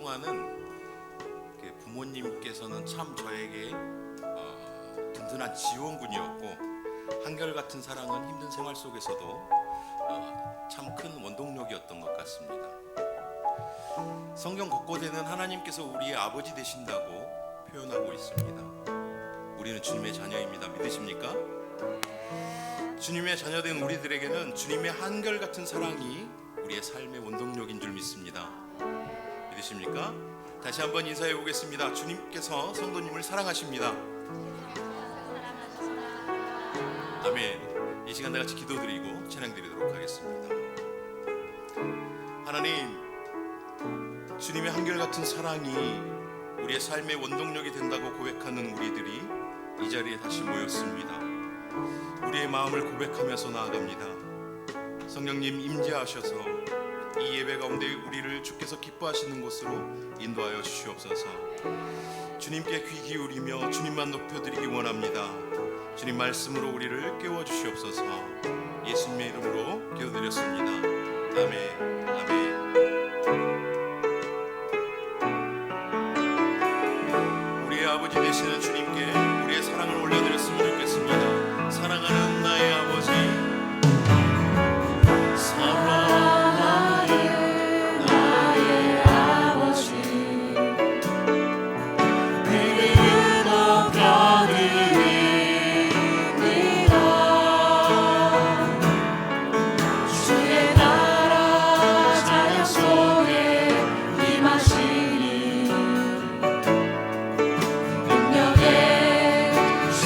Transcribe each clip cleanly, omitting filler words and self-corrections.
동안은 부모님께서는 참 저에게 든든한 지원군이었고 한결같은 사랑은 힘든 생활 속에서도 참 큰 원동력이었던 것 같습니다. 성경 곳곳에는 하나님께서 우리의 아버지 되신다고 표현하고 있습니다. 우리는 주님의 자녀입니다. 믿으십니까? 주님의 자녀된 우리들에게는 주님의 한결같은 사랑이 우리의 삶의 원동력인 줄 믿습니다. 믿으십니까? 다시 한번 인사해 보겠습니다. 주님께서 성도님을 사랑하십니다. 아멘. 이 시간 다 같이 기도드리고 찬양드리도록 하겠습니다. 하나님, 주님의 한결같은 사랑이 우리의 삶의 원동력이 된다고 고백하는 우리들이 이 자리에 다시 모였습니다. 우리의 마음을 고백하면서 나아갑니다. 성령님 임재하셔서 이 예배 가운데 우리를 주께서 기뻐하시는 곳으로 인도하여 주시옵소서. 주님께 귀 기울이며 주님만 높여드리기 원합니다. 주님 말씀으로 우리를 깨워주시옵소서. 예수님의 이름으로 기도드렸습니다. 아멘. 아멘. 우리의 아버지 되시는 주님께 우리의 사랑을 올려드렸으면 좋겠습니다. 사랑하는 나의 아버지, 사랑하는 나의 아버지, 그를 높여드립니다. 주의 나라 자녀 속에 임하시니 능력의 주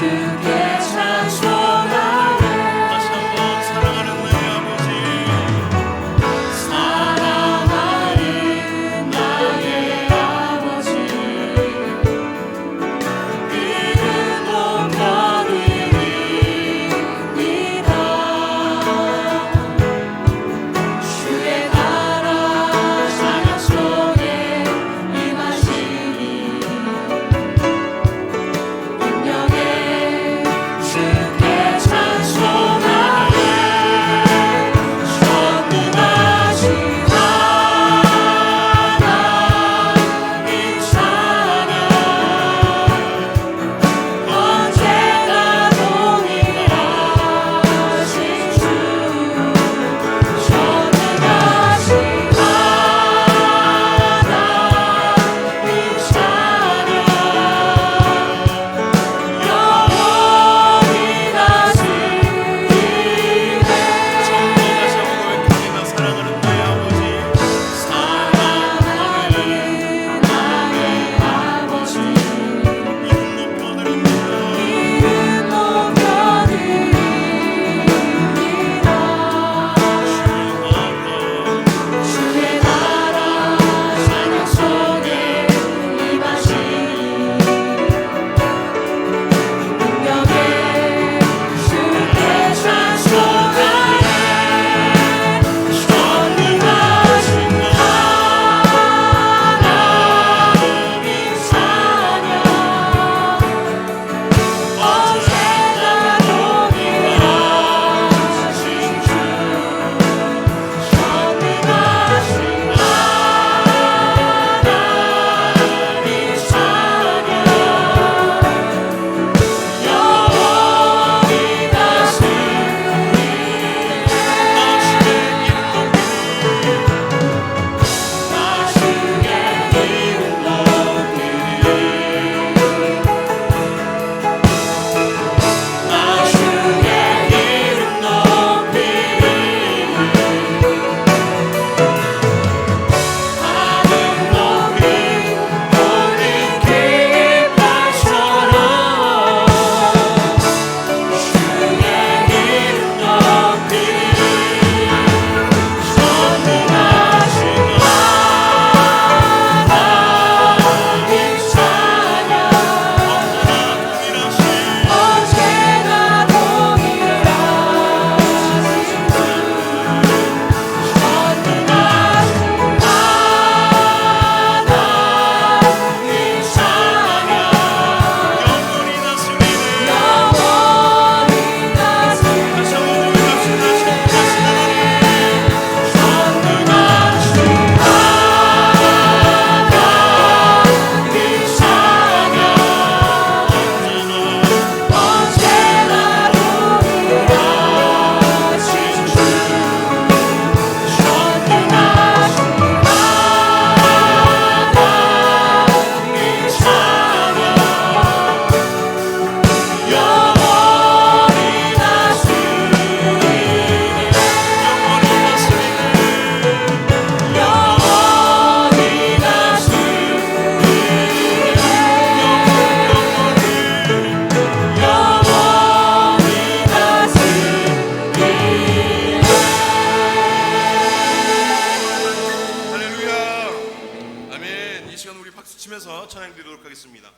이 시간 우리 박수 치면서 찬양 드리도록 하겠습니다.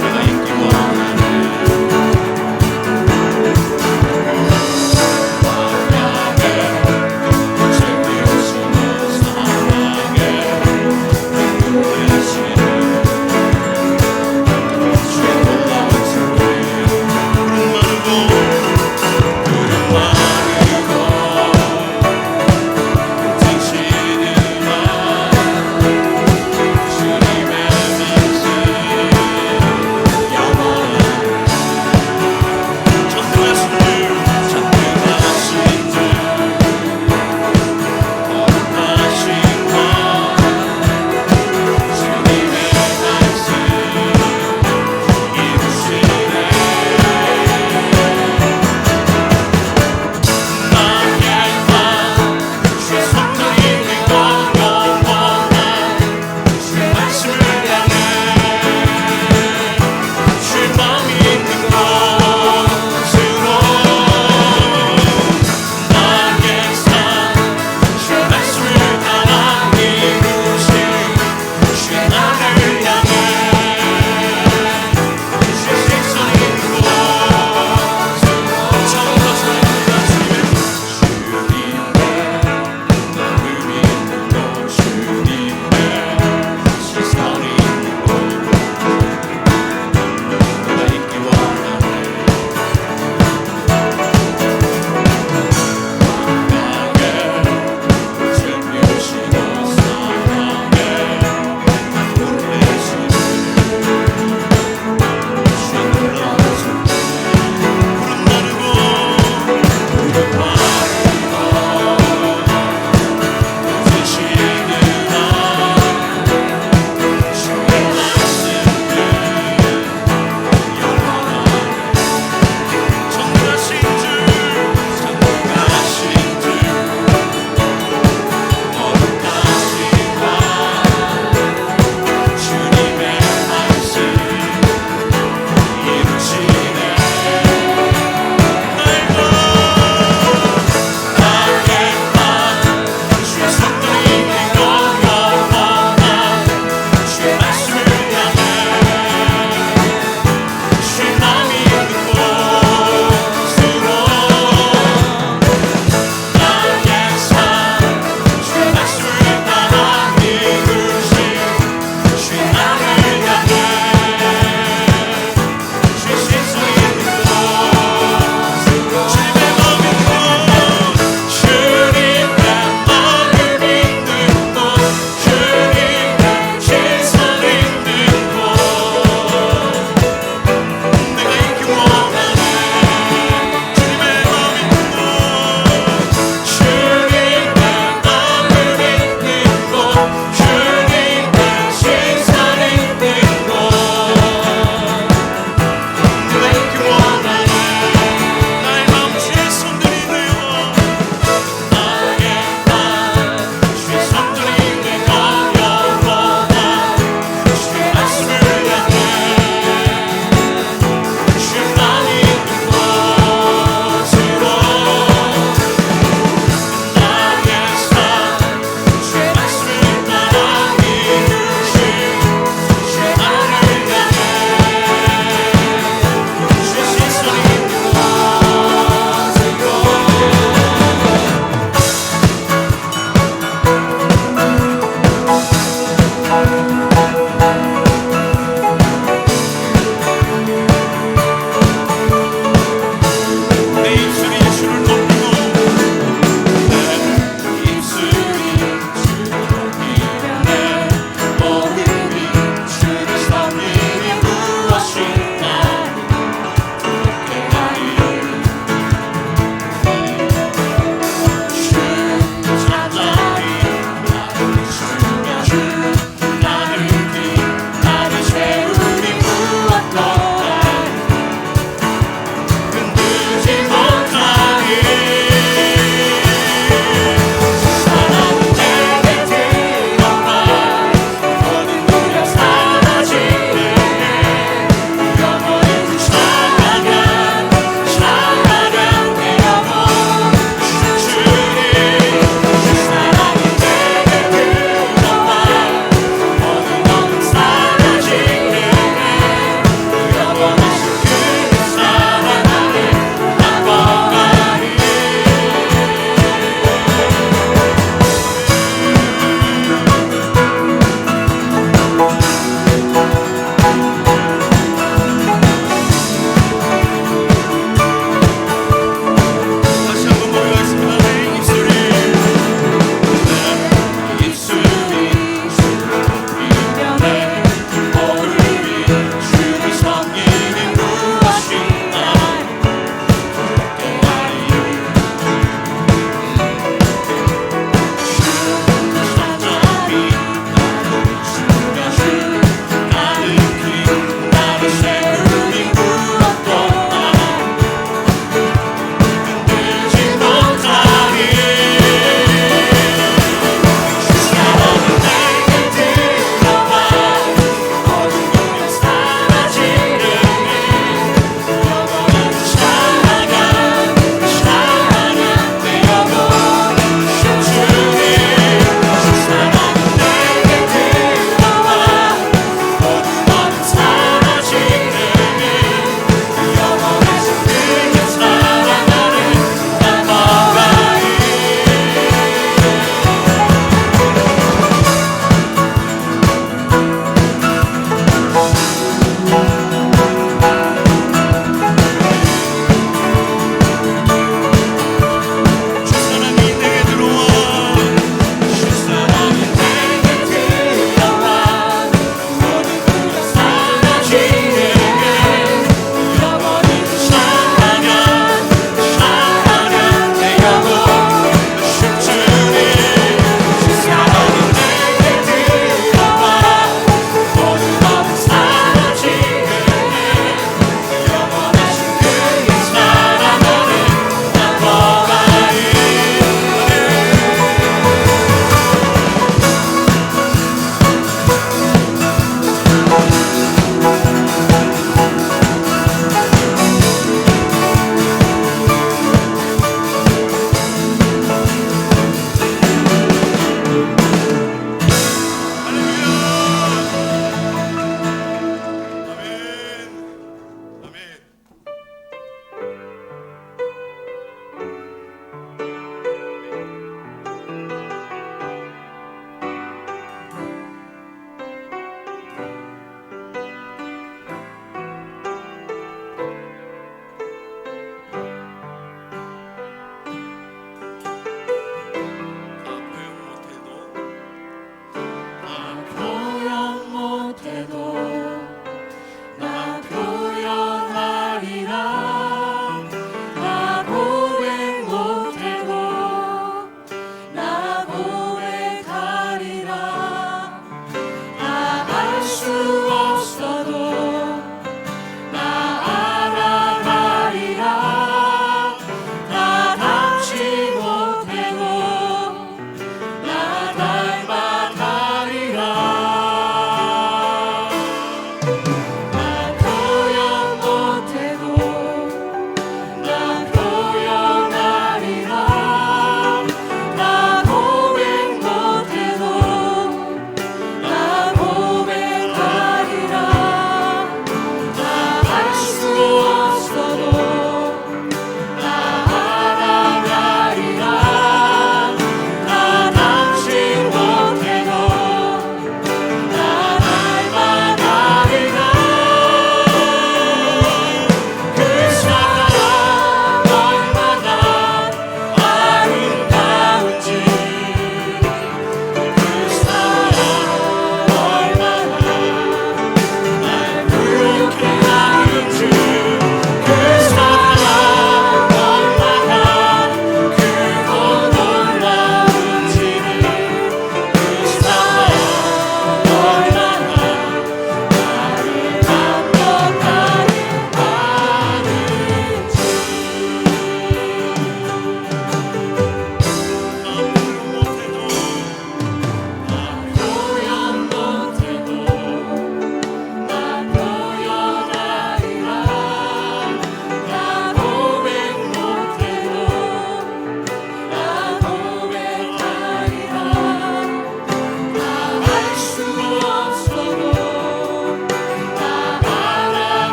내가 있기 원하네.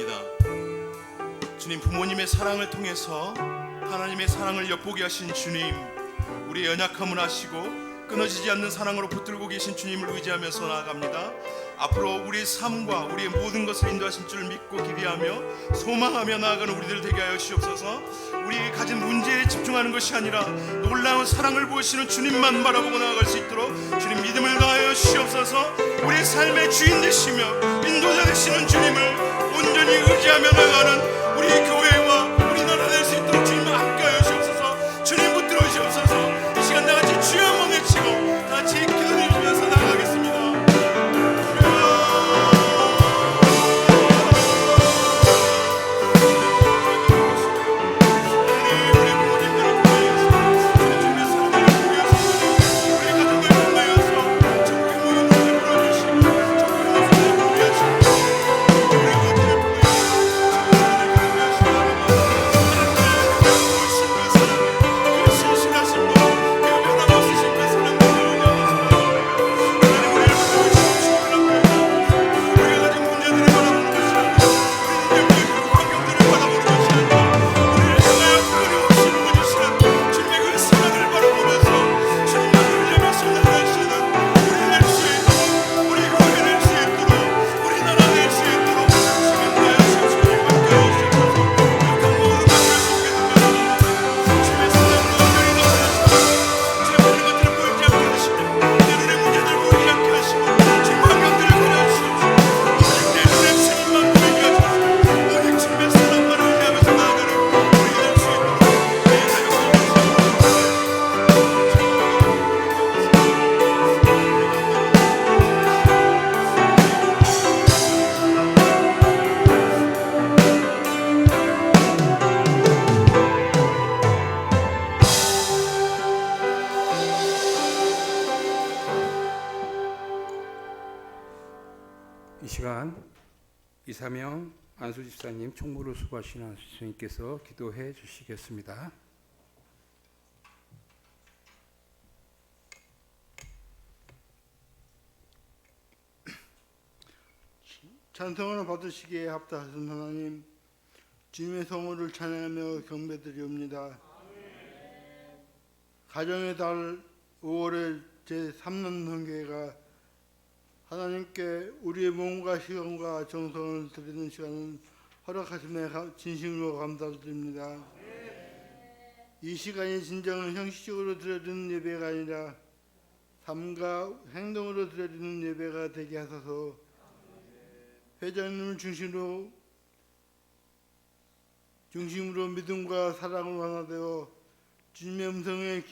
기도합니다. 주님, 부모님의 사랑을 통해서 하나님의 사랑을 엿보게 하신 주님, 우리의 연약함을 아시고 끊어지지 않는 사랑으로 붙들고 계신 주님을 의지하면서 나아갑니다. 앞으로 우리의 삶과 우리의 모든 것을 인도하신 줄 믿고 기대하며 소망하며 나아가는 우리들 되게 하여 주옵소서. 우리의 가진 문제에 집중하는 것이 아니라 놀라운 사랑을 보시는 주님만 바라보고 나아갈 수 있도록 주님 믿음을 더하여 주옵소서. 우리의 삶의 주인 되시며 인도자 되시는 주님을 온전히 의지하며 나아가는 우리 교회와 우리나라 될 수 있도록 주님 함께하여 주옵소서. 주님 붙들어 주옵소서. 이 시간 다 같이 주여 한번 외치고 다 같이 기도드리면서 나아가겠습니다. 이 시간 이사명 안수 집사님 총무를 수고하시는 안수 집사님께서 기도해 주시겠습니다. 찬송을 받으시기에 합당하신 하나님, 주님의 성호를 찬양하며 경배드리옵니다. 가정의 달 5월의 제3년 성교회가 하나님께 우리의 몸과 시간과 정성을 드리는 시간을 허락하심에 진심으로 감사드립니다. 이 시간이 진정한 형식적으로 드려지는 예배가 아니라 삶과 행동으로 드려지는 예배가 되게 하소서. 회장님을 중심으로 믿음과 사랑으로 하나 되어 주님의 음성에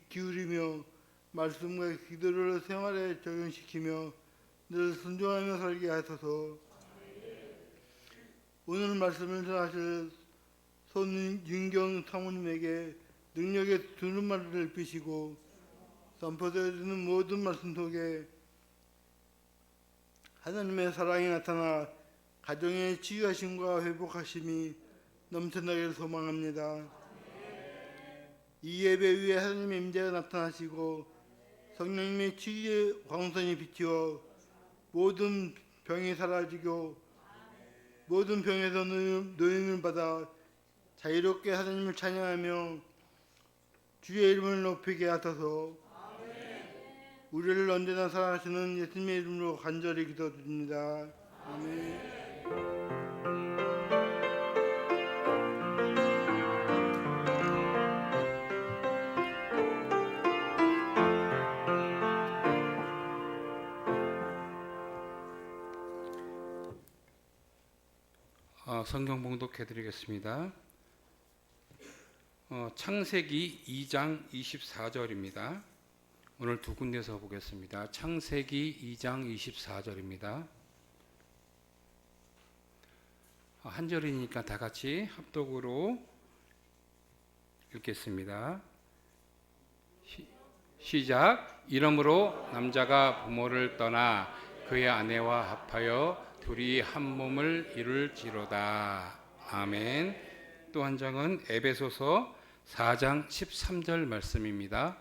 기울이며 말씀과 기도를 생활에 적용시키며 늘 순종하며 살게 하소서. 오늘 말씀을 전하실 손윤경 사모님에게 능력의 두루마리를 비시고 선포되어지는 모든 말씀 속에 하나님의 사랑이 나타나 가정의 치유하심과 회복하심이 넘쳐나기를 소망합니다. 이 예배 위에 하나님의 임재가 나타나시고 성령님의 치유의 광선이 비추어 모든 병이 사라지고 모든 병에서 노임을 받아 자유롭게 하나님을 찬양하며 주의 이름을 높이게 하소서. 우리를 언제나 사랑하시는 예수님의 이름으로 간절히 기도드립니다. 아멘. 성경 봉독해 드리겠습니다. 창세기 2장 24절입니다. 오늘 두 군데서 보겠습니다. 창세기 2장 24절입니다. 한 절이니까 다 같이 합독으로 읽겠습니다. 시작. 이러므로 남자가 부모를 떠나 그의 아내와 합하여 둘이 한 몸을 이룰지로다. 아멘. 또 한 장은 에베소서 4장 13절 말씀입니다.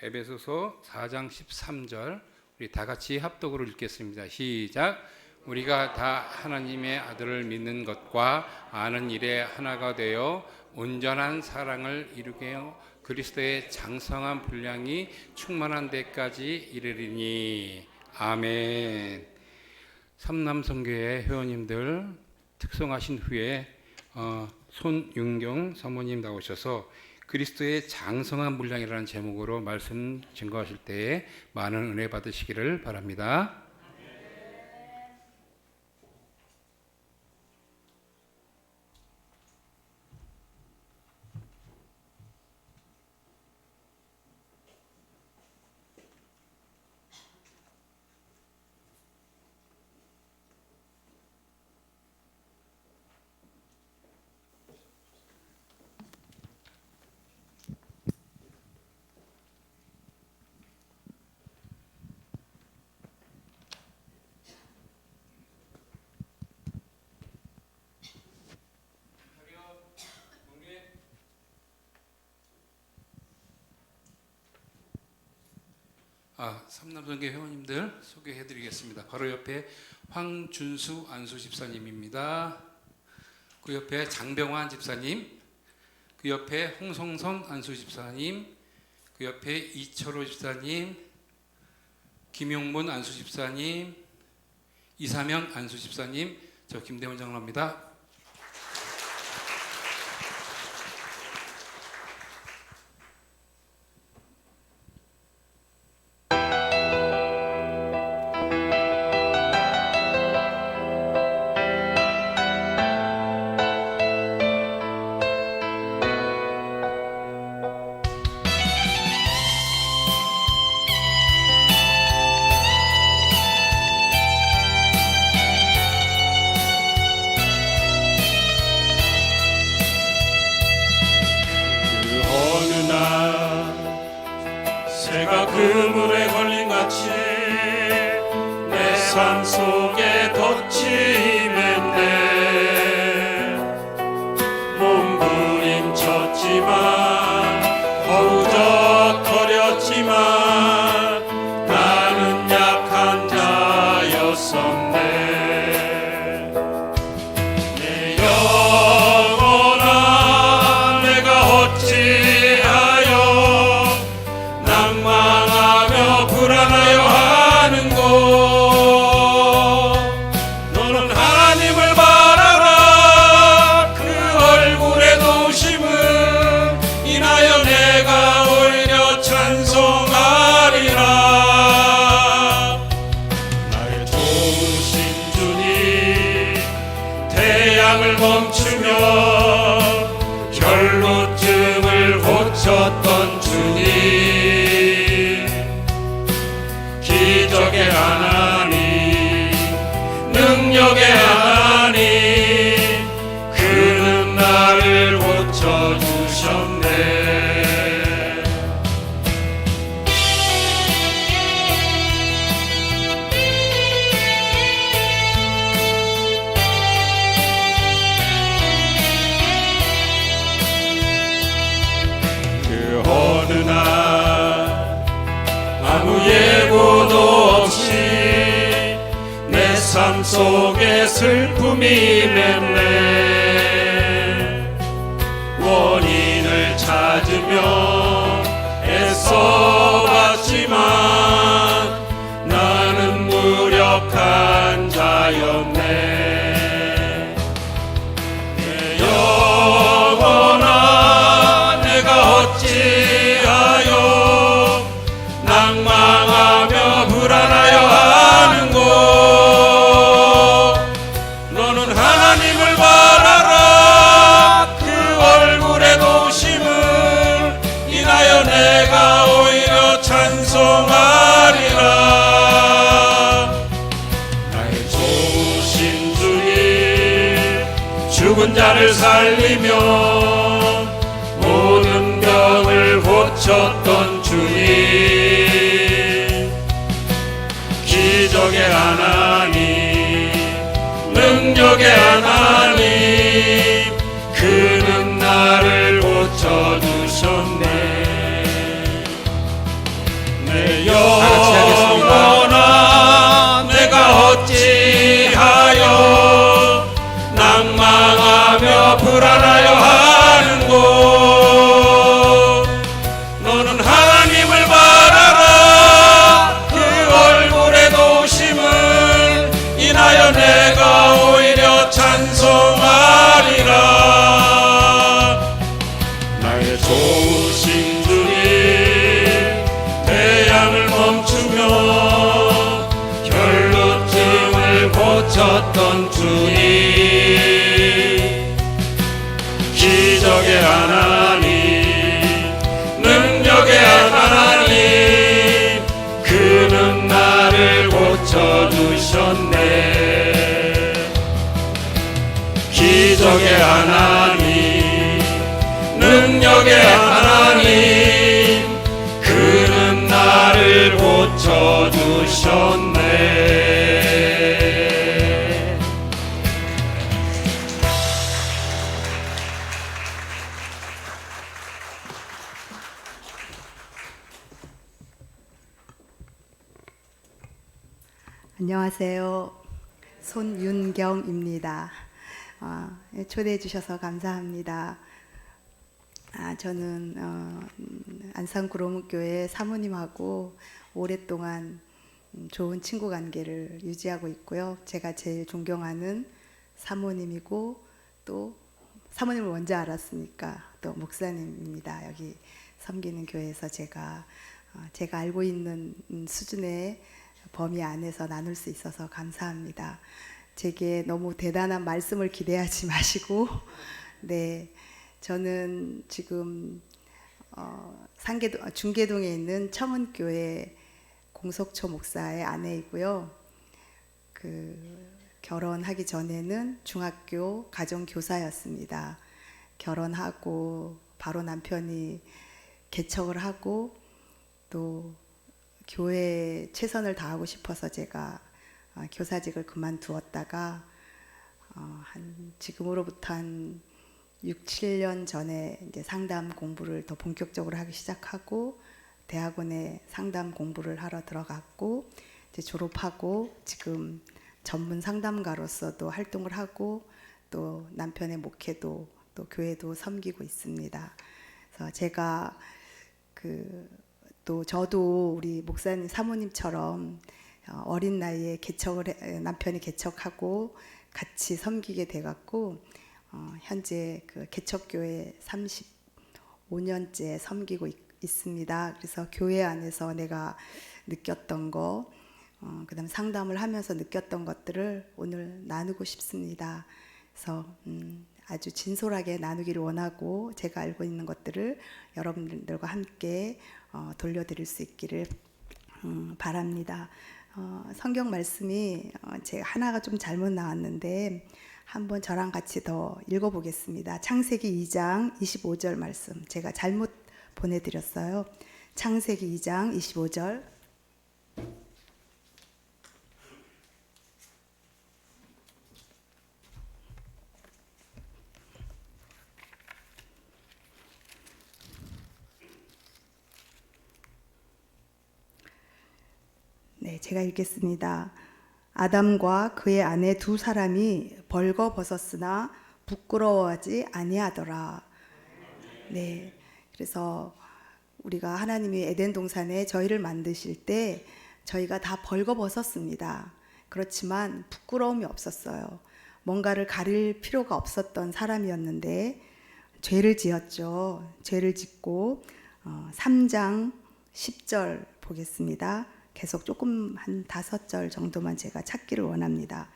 에베소서 4장 13절 우리 다 같이 합독으로 읽겠습니다. 시작. 우리가 다 하나님의 아들을 믿는 것과 아는 일에 하나가 되어 온전한 사랑을 이루게 하여 그리스도의 장성한 분량이 충만한 데까지 이르리니. 아멘. 삼남성교회 회원님들 특성하신 후에 손윤경 사모님 나오셔서 그리스도의 장성한 분량이라는 제목으로 말씀 증거하실 때에 많은 은혜 받으시기를 바랍니다. 삼남성교회 회원님들 소개해드리겠습니다. 바로 옆에 황준수 안수 집사님입니다. 그 옆에 장병환 집사님, 그 옆에 홍성선 안수 집사님, 그 옆에 이철호 집사님, 김용문 안수 집사님, 이사명 안수 집사님, 저 김대원 장로입니다. 새가 그물에 걸린 같이 내 삶 속에 덫이 맴네. 몸부림쳤지만 허우적거렸지만 나는 약한 자였었네. 내 영혼아 내가 어찌하여 낭망하며 불안하여 하는고. 너는 하나님을 바라라. 그 얼굴의 도심을 인하여 내가 오히려 찬송하리라. 나의 도우신 주님 태양을 멈추며 결로증을 고쳤던 주님, 기적의 하나님, 능력의 하나님, 그는 나를 고쳐주셨네. 그 어느 날 아무 예고도 없이 내 삶 속에 슬픔이 맺네. 원인을 찾으며 애써봤지만 나는 무력한 자였네. 내 영혼아 내가 어찌하여 낭망하며 불안하여 하는고. 너는 하나님을 바라라. 그 얼굴의 도심을 인하여 내가 오히려 찬송하리라. 나의 좋으신 주님, 죽은 자를 살리며 모든 병을 고쳤던 주님, 기적의 하나님, 능력의 하나님, 그는 나를 고쳐주셨네. 내 영혼아 내가 어찌하여 하나님, 능력의 하나님, 그는 나를 고쳐주셨네. 기적의 하나님, 능력의 하나님, 그는 나를 고쳐주셨네. 안녕하세요. 손윤경입니다. 초대해 주셔서 감사합니다. 저는 안산구로문교회 사모님하고 오랫동안 좋은 친구 관계를 유지하고 있고요. 제가 제일 존경하는 사모님이고 또 사모님을 먼저 알았으니까 또 목사님입니다. 여기 섬기는 교회에서 제가 알고 있는 수준의 범위 안에서 나눌 수 있어서 감사합니다. 제게 너무 대단한 말씀을 기대하지 마시고, 네, 저는 지금 중계동에 있는 첨은교회 공석초 목사의 아내이고요. 결혼하기 전에는 중학교 가정교사였습니다. 결혼하고 바로 남편이 개척을 하고 또 교회에 최선을 다하고 싶어서 제가 교사직을 그만두었다가 지금으로부터 한 6, 7년 전에 이제 상담 공부를 더 본격적으로 하기 시작하고 대학원에 상담 공부를 하러 들어갔고 이제 졸업하고 지금 전문 상담가로서도 활동을 하고 또 남편의 목회도 또 교회도 섬기고 있습니다. 그래서 제가 또 저도 우리 목사님 사모님처럼 어린 나이에 남편이 개척하고 같이 섬기게 돼갖고 현재 개척교회 35년째 섬기고 있습니다. 그래서 교회 안에서 내가 느꼈던 거, 그다음 상담을 하면서 느꼈던 것들을 오늘 나누고 싶습니다. 그래서 아주 진솔하게 나누기를 원하고 제가 알고 있는 것들을 여러분들과 함께 돌려드릴 수 있기를 바랍니다. 성경 말씀이 제가 하나가 좀 잘못 나왔는데 한번 저랑 같이 더 읽어보겠습니다. 창세기 2장 25절 말씀 제가 잘못 보내드렸어요. 창세기 2장 25절 네, 제가 읽겠습니다. 아담과 그의 아내 두 사람이 벌거벗었으나 부끄러워하지 아니하더라. 네, 그래서 우리가 하나님이 에덴 동산에 저희를 만드실 때 저희가 다 벌거벗었습니다. 그렇지만 부끄러움이 없었어요. 뭔가를 가릴 필요가 없었던 사람이었는데 죄를 지었죠. 죄를 짓고 3장 10절 보겠습니다. 계속 조금 한 5절 정도만 제가 찾기를 원합니다.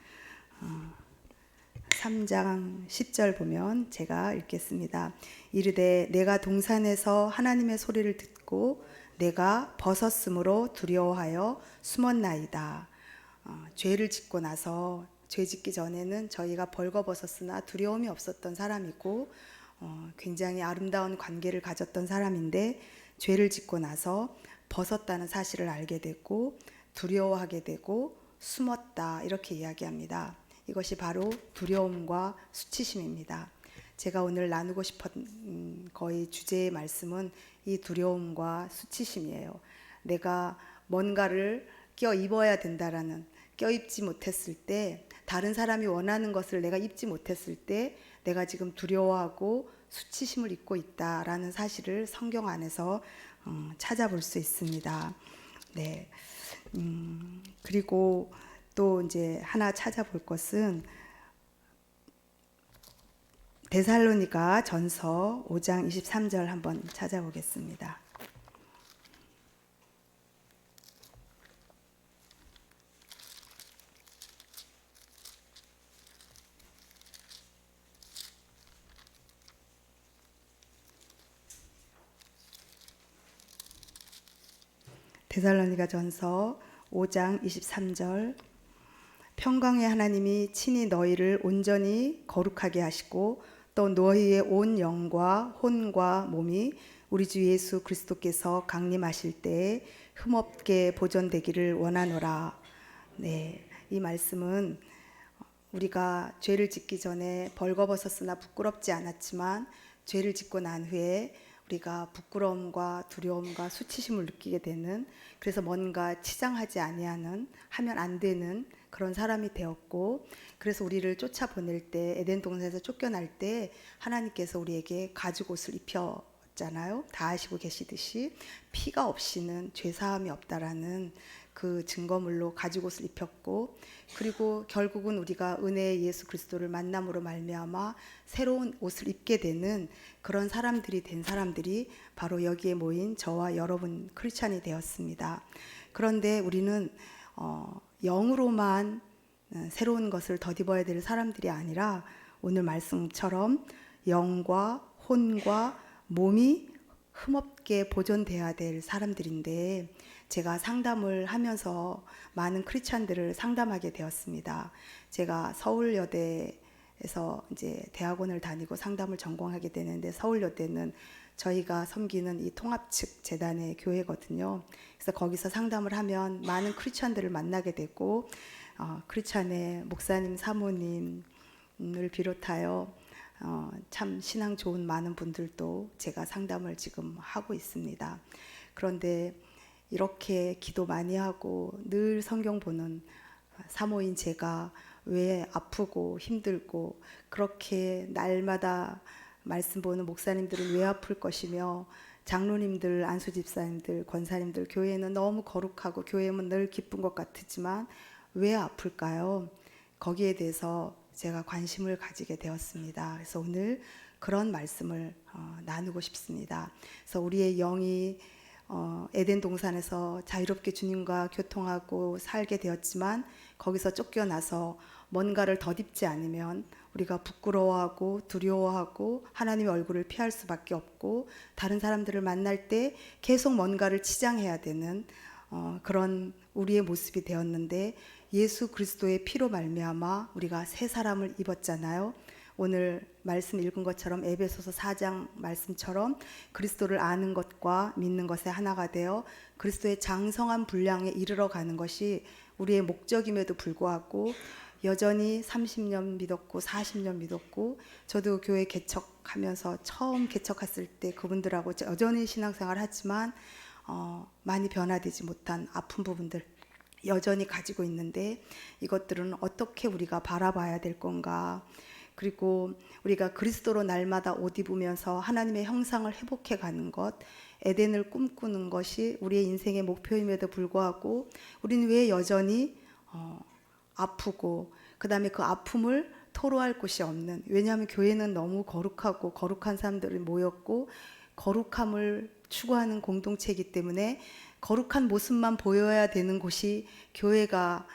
3장 10절 보면 제가 읽겠습니다. 이르되 내가 동산에서 하나님의 소리를 듣고 내가 벗었으므로 두려워하여 숨었나이다. 죄를 짓고 나서 죄 짓기 전에는 저희가 벌거벗었으나 두려움이 없었던 사람이고 굉장히 아름다운 관계를 가졌던 사람인데 죄를 짓고 나서 벗었다는 사실을 알게 되고 두려워하게 되고 숨었다 이렇게 이야기합니다. 이것이 바로 두려움과 수치심입니다. 제가 오늘 나누고 싶은 거의 주제의 말씀은 이 두려움과 수치심이에요. 내가 뭔가를 껴입어야 된다라는, 껴입지 못했을 때, 다른 사람이 원하는 것을 내가 입지 못했을 때 내가 지금 두려워하고 수치심을 입고 있다라는 사실을 성경 안에서 찾아볼 수 있습니다. 네. 그리고 또 이제 하나 찾아볼 것은 데살로니가 전서 5장 23절 한번 찾아보겠습니다. 데살로니가전서 5장 23절 평강의 하나님이 친히 너희를 온전히 거룩하게 하시고 또 너희의 온 영과 혼과 몸이 우리 주 예수 그리스도께서 강림하실 때에 흠없게 보존되기를 원하노라. 네, 이 말씀은 우리가 죄를 짓기 전에 벌거벗었으나 부끄럽지 않았지만 죄를 짓고 난 후에 우리가 부끄러움과 두려움과 수치심을 느끼게 되는, 그래서 뭔가 치장하지 아니하는, 하면 안 되는 그런 사람이 되었고, 그래서 우리를 쫓아보낼 때, 에덴 동산에서 쫓겨날 때 하나님께서 우리에게 가죽옷을 입혔잖아요. 다 아시고 계시듯이 피가 없이는 죄사함이 없다라는 그 증거물로 가죽옷을 입혔고, 그리고 결국은 우리가 은혜의 예수 그리스도를 만남으로 말미암아 새로운 옷을 입게 되는 그런 사람들이 된 사람들이 바로 여기에 모인 저와 여러분 크리스찬이 되었습니다. 그런데 우리는 영으로만 새로운 것을 덧입어야 될 사람들이 아니라 오늘 말씀처럼 영과 혼과 몸이 흠없게 보존돼야 될 사람들인데, 제가 상담을 하면서 많은 크리스찬들을 상담하게 되었습니다. 제가 서울여대에서 이제 대학원을 다니고 상담을 전공하게 되는데, 서울여대는 저희가 섬기는 이 통합측 재단의 교회거든요. 그래서 거기서 상담을 하면 많은 크리스찬들을 만나게 되고, 크리스찬의 목사님, 사모님을 비롯하여 참 신앙 좋은 많은 분들도 제가 상담을 지금 하고 있습니다. 그런데 이렇게 기도 많이 하고 늘 성경 보는 사모인 제가 왜 아프고 힘들고, 그렇게 날마다 말씀 보는 목사님들은 왜 아플 것이며, 장로님들, 안수집사님들, 권사님들 교회는 너무 거룩하고 교회는 늘 기쁜 것 같지만 왜 아플까요? 거기에 대해서 제가 관심을 가지게 되었습니다. 그래서 오늘 그런 말씀을 나누고 싶습니다. 그래서 우리의 영이 에덴 동산에서 자유롭게 주님과 교통하고 살게 되었지만, 거기서 쫓겨나서 뭔가를 덧입지 않으면 우리가 부끄러워하고 두려워하고 하나님의 얼굴을 피할 수밖에 없고, 다른 사람들을 만날 때 계속 뭔가를 치장해야 되는 그런 우리의 모습이 되었는데, 예수 그리스도의 피로 말미암아 우리가 새 사람을 입었잖아요. 오늘 말씀 읽은 것처럼 에베소서 4장 말씀처럼 그리스도를 아는 것과 믿는 것에 하나가 되어 그리스도의 장성한 분량에 이르러 가는 것이 우리의 목적임에도 불구하고, 여전히 30년 믿었고 40년 믿었고, 저도 교회 개척하면서 처음 개척했을 때 그분들하고 여전히 신앙생활 하지만 많이 변화되지 못한 아픈 부분들 여전히 가지고 있는데, 이것들은 어떻게 우리가 바라봐야 될 건가. 그리고 우리가 그리스도로 날마다 옷 입으면서 하나님의 형상을 회복해 가는 것, 에덴을 꿈꾸는 것이 우리의 인생의 목표임에도 불구하고 우리는 왜 여전히 아프고, 그 다음에 그 아픔을 토로할 곳이 없는, 왜냐하면 교회는 너무 거룩하고 거룩한 사람들이 모였고 거룩함을 추구하는 공동체이기 때문에 거룩한 모습만 보여야 되는 곳이 교회가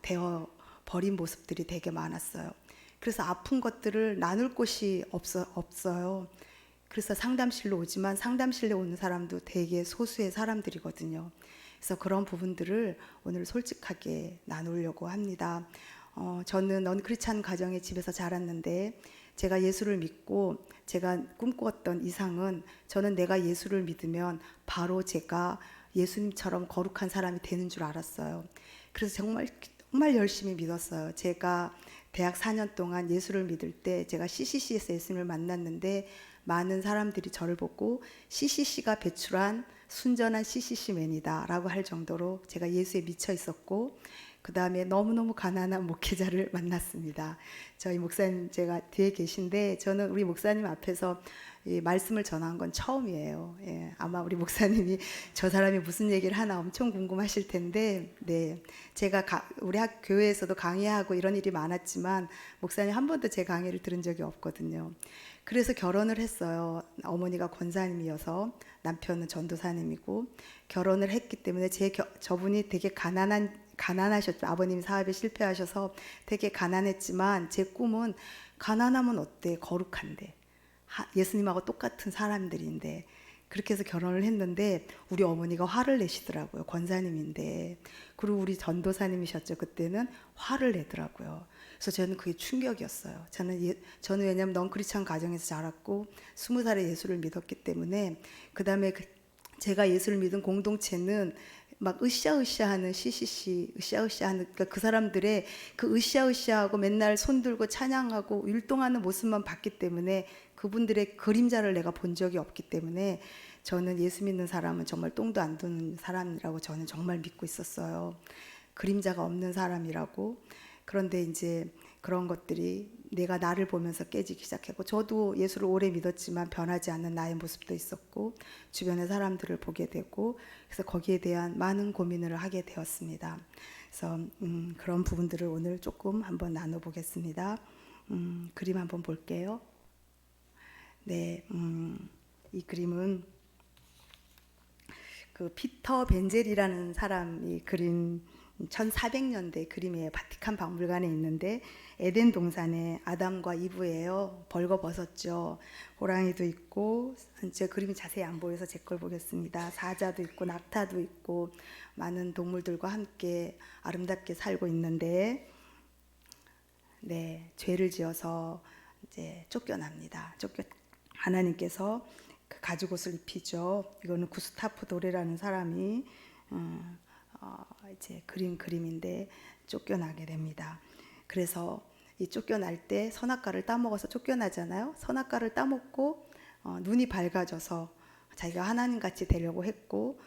되어 버린 모습들이 되게 많았어요. 그래서 아픈 것들을 나눌 곳이 없어요. 그래서 상담실로 오지만 상담실에 오는 사람도 되게 소수의 사람들이거든요. 그래서 그런 부분들을 오늘 솔직하게 나누려고 합니다. 저는 넌크리스찬 가정의 집에서 자랐는데, 제가 예수를 믿고 제가 꿈꾸었던 이상은, 저는 내가 예수를 믿으면 바로 제가 예수님처럼 거룩한 사람이 되는 줄 알았어요. 그래서 정말 열심히 믿었어요. 제가 대학 4년 동안 예수를 믿을 때 제가 CCC에서 예수님을 만났는데, 많은 사람들이 저를 보고 CCC가 배출한 순전한 CCC맨이다 라고 할 정도로 제가 예수에 미쳐 있었고, 그 다음에 너무너무 가난한 목회자를 만났습니다. 저희 목사님 제가 뒤에 계신데, 저는 우리 목사님 앞에서 이 말씀을 전한 건 처음이에요. 예, 아마 우리 목사님이 저 사람이 무슨 얘기를 하나 엄청 궁금하실 텐데, 네, 제가 우리 교회에서도 강의하고 이런 일이 많았지만 목사님 한 번도 제 강의를 들은 적이 없거든요. 그래서 결혼을 했어요. 어머니가 권사님이어서 남편은 전도사님이고, 결혼을 했기 때문에 저분이 되게 가난하셨죠. 아버님 사업에 실패하셔서 되게 가난했지만, 제 꿈은 가난하면 어때? 거룩한데, 예수님하고 똑같은 사람들인데, 그렇게 해서 결혼을 했는데 우리 어머니가 화를 내시더라고요. 권사님인데. 그리고 우리 전도사님이셨죠. 그때는 화를 내더라고요. 그래서 저는 그게 충격이었어요. 저는 왜냐하면 넌크리스천 가정에서 자랐고 20살에 예수를 믿었기 때문에, 그 다음에 제가 예수를 믿은 공동체는 막 으쌰으쌰하는 CCC, 으쌰으쌰하는, 그러니까 그 사람들의 그 으쌰으쌰하고 맨날 손들고 찬양하고 율동하는 모습만 봤기 때문에, 그분들의 그림자를 내가 본 적이 없기 때문에 저는 예수 믿는 사람은 정말 똥도 안 두는 사람이라고 저는 정말 믿고 있었어요. 그림자가 없는 사람이라고. 그런데 이제 그런 것들이 내가 나를 보면서 깨지기 시작했고, 저도 예수를 오래 믿었지만 변하지 않는 나의 모습도 있었고, 주변의 사람들을 보게 되고, 그래서 거기에 대한 많은 고민을 하게 되었습니다. 그래서 그런 부분들을 오늘 조금 한번 나눠보겠습니다. 그림 한번 볼게요. 네, 이 그림은 그 피터 벤젤이라는 사람이 그린 1400년대 그림이에요. 바티칸 박물관에 있는데, 에덴 동산에 아담과 이브예요. 벌거벗었죠. 호랑이도 있고, 제 그림이 자세히 안 보여서 제 걸 보겠습니다. 사자도 있고 낙타도 있고 많은 동물들과 함께 아름답게 살고 있는데, 네, 죄를 지어서 이제 쫓겨납니다. 하나님께서 그 가죽옷을 입히죠. 이거는 구스타프 도레라는 사람이 이제 그린 그림인데 쫓겨나게 됩니다. 그래서 이 쫓겨날 때 선악과를 따먹어서 쫓겨나잖아요. 선악과를 따먹고 눈이 밝아져서 자기가 하나님같이 되려고 했고,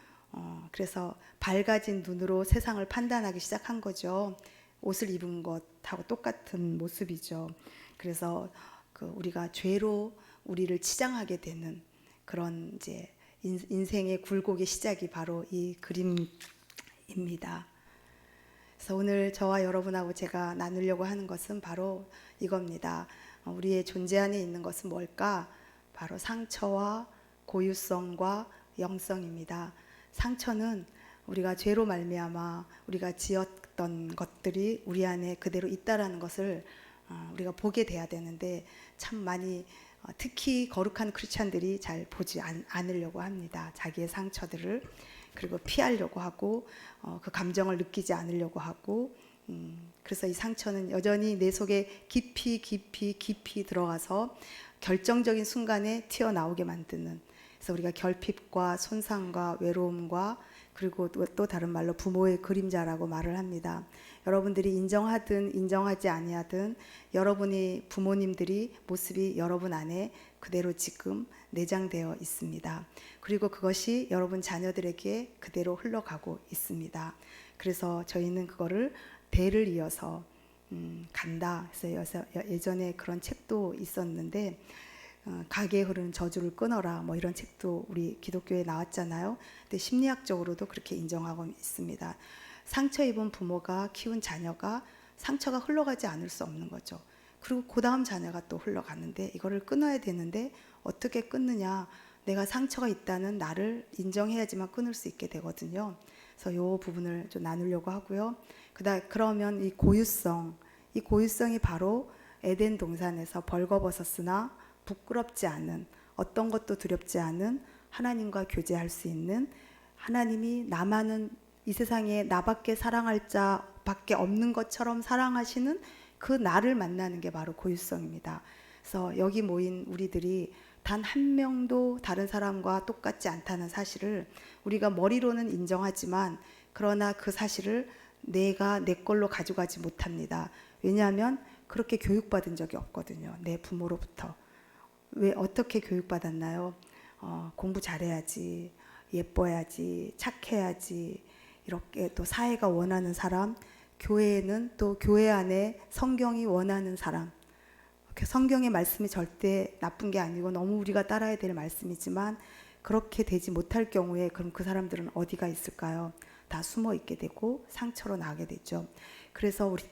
그래서 밝아진 눈으로 세상을 판단하기 시작한 거죠. 옷을 입은 것하고 똑같은 모습이죠. 그래서 우리가 죄로 우리를 치장하게 되는 그런 이제 인생의 굴곡의 시작이 바로 이 그림입니다. 그래서 오늘 저와 여러분하고 제가 나누려고 하는 것은 바로 이겁니다. 우리의 존재 안에 있는 것은 뭘까? 바로 상처와 고유성과 영성입니다. 상처는 우리가 죄로 말미암아 우리가 지었던 것들이 우리 안에 그대로 있다라는 것을 우리가 보게 돼야 되는데, 참 많이 특히 거룩한 크리스찬들이 잘 보지 않으려고 합니다. 자기의 상처들을. 그리고 피하려고 하고 그 감정을 느끼지 않으려고 하고, 그래서 이 상처는 여전히 내 속에 깊이 들어가서 결정적인 순간에 튀어나오게 만드는, 그래서 우리가 결핍과 손상과 외로움과, 그리고 또 다른 말로 부모의 그림자라고 말을 합니다. 여러분들이 인정하든 인정하지 아니하든 여러분이 부모님들이 모습이 여러분 안에 그대로 지금 내장되어 있습니다. 그리고 그것이 여러분 자녀들에게 그대로 흘러가고 있습니다. 그래서 저희는 그거를 대를 이어서 간다. 그래서 예전에 그런 책도 있었는데, 가게에 흐르는 저주를 끊어라, 뭐 이런 책도 우리 기독교에 나왔잖아요. 근데 심리학적으로도 그렇게 인정하고 있습니다. 상처 입은 부모가 키운 자녀가 상처가 흘러가지 않을 수 없는 거죠. 그리고 그 다음 자녀가 또 흘러가는데, 이거를 끊어야 되는데 어떻게 끊느냐? 내가 상처가 있다는 나를 인정해야지만 끊을 수 있게 되거든요. 그래서 이 부분을 좀 나누려고 하고요. 그러면 이 고유성이 바로 에덴 동산에서 벌거벗었으나 부끄럽지 않은, 어떤 것도 두렵지 않은 하나님과 교제할 수 있는, 하나님이 나만은 이 세상에 나밖에 사랑할 자밖에 없는 것처럼 사랑하시는 그 나를 만나는 게 바로 고유성입니다. 그래서 여기 모인 우리들이 단 한 명도 다른 사람과 똑같지 않다는 사실을 우리가 머리로는 인정하지만, 그러나 그 사실을 내가 내 걸로 가져가지 못합니다. 왜냐하면 그렇게 교육받은 적이 없거든요. 내 부모로부터. 왜 어떻게 교육받았나요? 공부 잘해야지, 예뻐야지, 착해야지, 이렇게 또 사회가 원하는 사람, 교회는 또 교회 안에 성경이 원하는 사람. 성경의 말씀이 절대 나쁜 게 아니고 너무 우리가 따라야 될 말씀이지만, 그렇게 되지 못할 경우에 그럼 그 사람들은 어디가 있을까요? 다 숨어 있게 되고 상처로 나게 되죠. 그래서 우리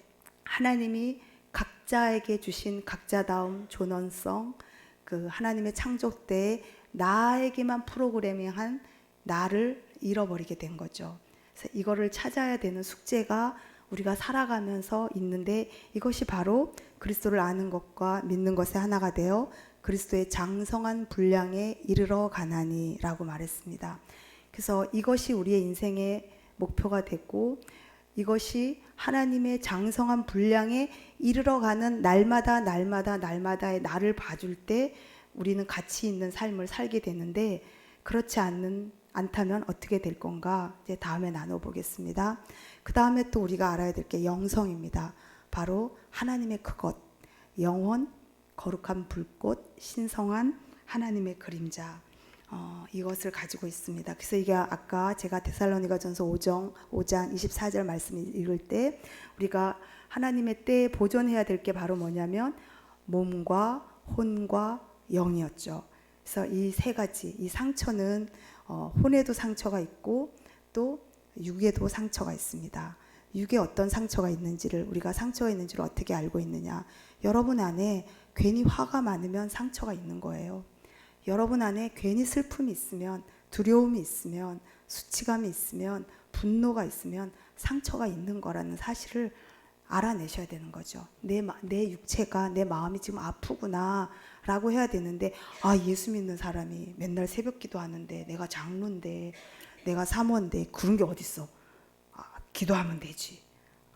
하나님이 각자에게 주신 각자다움, 존엄성, 그 하나님의 창조 때에 나에게만 프로그래밍한 나를 잃어버리게 된 거죠. 그래서 이거를 찾아야 되는 숙제가 우리가 살아가면서 있는데, 이것이 바로 그리스도를 아는 것과 믿는 것의 하나가 되어 그리스도의 장성한 분량에 이르러 가나니라고 말했습니다. 그래서 이것이 우리의 인생의 목표가 됐고 이것이 하나님의 장성한 분량에 이르러 가는 날마다의 나를 봐줄 때 우리는 가치 있는 삶을 살게 되는데 그렇지 않다면 어떻게 될 건가 이제 다음에 나눠보겠습니다. 그 다음에 또 우리가 알아야 될 게 영성입니다. 바로 하나님의 그것, 영원, 거룩한 불꽃, 신성한 하나님의 그림자 이것을 가지고 있습니다. 그래서 이게 아까 제가 데살로니가전서 5장 24절 말씀을 읽을 때 우리가 하나님의 때에 보존해야 될 게 바로 뭐냐면 몸과 혼과 영이었죠. 그래서 이 세 가지, 이 상처는 혼에도 상처가 있고 또 육에도 상처가 있습니다. 육에 어떤 상처가 있는지를 우리가 상처가 있는지를 어떻게 알고 있느냐? 여러분 안에 괜히 화가 많으면 상처가 있는 거예요. 여러분 안에 괜히 슬픔이 있으면 두려움이 있으면 수치감이 있으면 분노가 있으면 상처가 있는 거라는 사실을 알아내셔야 되는 거죠. 내 육체가 내 마음이 지금 아프구나 라고 해야 되는데 예수 믿는 사람이 맨날 새벽 기도하는데 내가 장로인데 내가 사모인데 그런 게 어딨어. 기도하면 되지.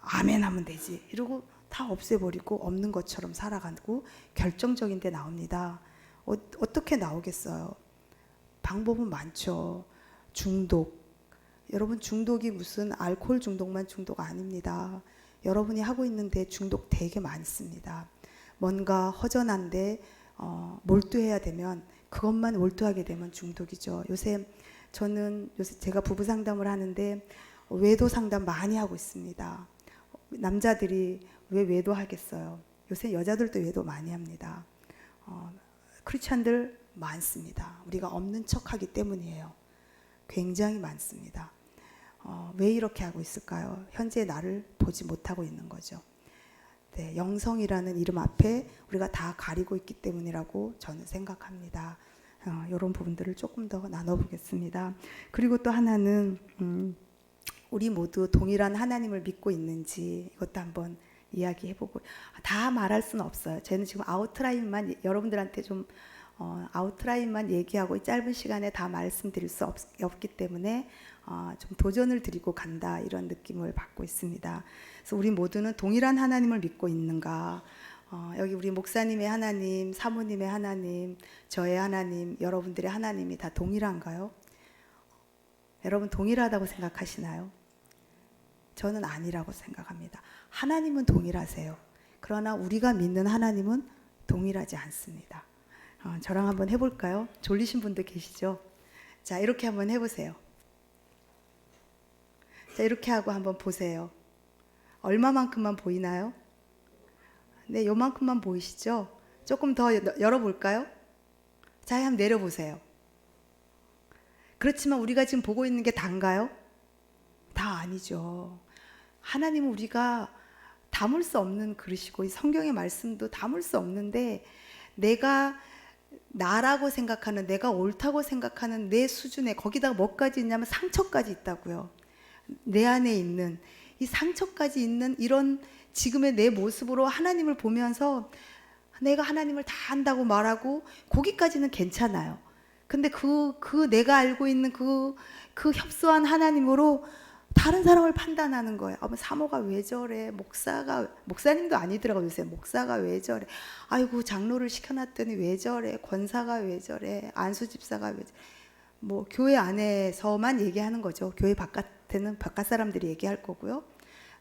아멘 하면 되지. 이러고 다 없애버리고 없는 것처럼 살아가고 결정적인 데 나옵니다. 어떻게 나오겠어요? 방법은 많죠. 중독. 여러분 중독이 무슨 알코올 중독만 중독 아닙니다. 여러분이 하고 있는데 중독 되게 많습니다. 뭔가 허전한데 몰두해야 되면 그것만 몰두하게 되면 중독이죠. 요새 제가 부부 상담을 하는데 외도 상담 많이 하고 있습니다. 남자들이 왜 외도하겠어요? 요새 여자들도 외도 많이 합니다. 크리스찬들 많습니다. 우리가 없는 척하기 때문이에요. 굉장히 많습니다. 왜 이렇게 하고 있을까요? 현재 나를 보지 못하고 있는 거죠. 네, 영성이라는 이름 앞에 우리가 다 가리고 있기 때문이라고 저는 생각합니다. 이런 부분들을 조금 더 나눠보겠습니다. 그리고 또 하나는 우리 모두 동일한 하나님을 믿고 있는지 이것도 한번 이야기해보고 다 말할 수는 없어요. 저는 지금 아웃라인만 여러분들한테 좀 아웃라인만 얘기하고 짧은 시간에 다 말씀드릴 수 없기 때문에 좀 도전을 드리고 간다 이런 느낌을 받고 있습니다. 그래서 우리 모두는 동일한 하나님을 믿고 있는가? 여기 우리 목사님의 하나님, 사모님의 하나님, 저의 하나님, 여러분들의 하나님이 다 동일한가요? 여러분 동일하다고 생각하시나요? 저는 아니라고 생각합니다. 하나님은 동일하세요. 그러나 우리가 믿는 하나님은 동일하지 않습니다. 저랑 한번 해볼까요? 졸리신 분들 계시죠? 자, 이렇게 한번 해보세요. 자, 이렇게 하고 한번 보세요. 얼마만큼만 보이나요? 네, 요만큼만 보이시죠? 조금 더 열어볼까요? 자, 한번 내려보세요. 그렇지만 우리가 지금 보고 있는 게 다인가요? 다 아니죠. 하나님은 우리가 담을 수 없는 그릇이고 성경의 말씀도 담을 수 없는데 내가 나라고 생각하는 내가 옳다고 생각하는 내 수준에 거기다가 뭐까지 있냐면 상처까지 있다고요. 내 안에 있는 이 상처까지 있는 이런 지금의 내 모습으로 하나님을 보면서 내가 하나님을 다 안다고 말하고 거기까지는 괜찮아요. 근데 그 내가 알고 있는 그 협소한 하나님으로 다른 사람을 판단하는 거예요. 사모가 왜 저래? 목사님도 아니더라고요. 요새 목사가 왜 저래? 아이고 장로를 시켜놨더니 왜 저래? 권사가 왜 저래? 안수 집사가 왜 저래? 뭐 교회 안에서만 얘기하는 거죠. 교회 바깥에는 바깥 사람들이 얘기할 거고요.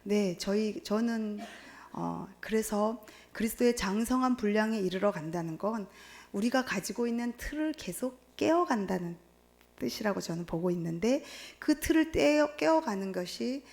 네, 저는 그래서 그리스도의 장성한 분량에 이르러 간다는 건 우리가 가지고 있는 틀을 계속 깨어간다는 뜻이라고 저는 보고 있는데 그 틀을 깨어가는 것이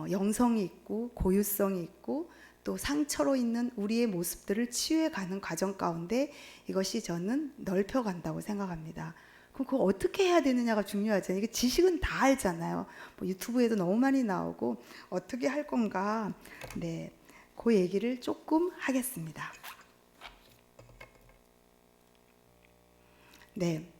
영성이 있고 고유성이 있고 또 상처로 있는 우리의 모습들을 치유해가는 과정 가운데 이것이 저는 넓혀간다고 생각합니다. 그럼 그거 어떻게 해야 되느냐가 중요하잖아요. 이게 지식은 다 알잖아요. 뭐 유튜브에도 너무 많이 나오고 어떻게 할 건가. 네, 그 얘기를 조금 하겠습니다. 네.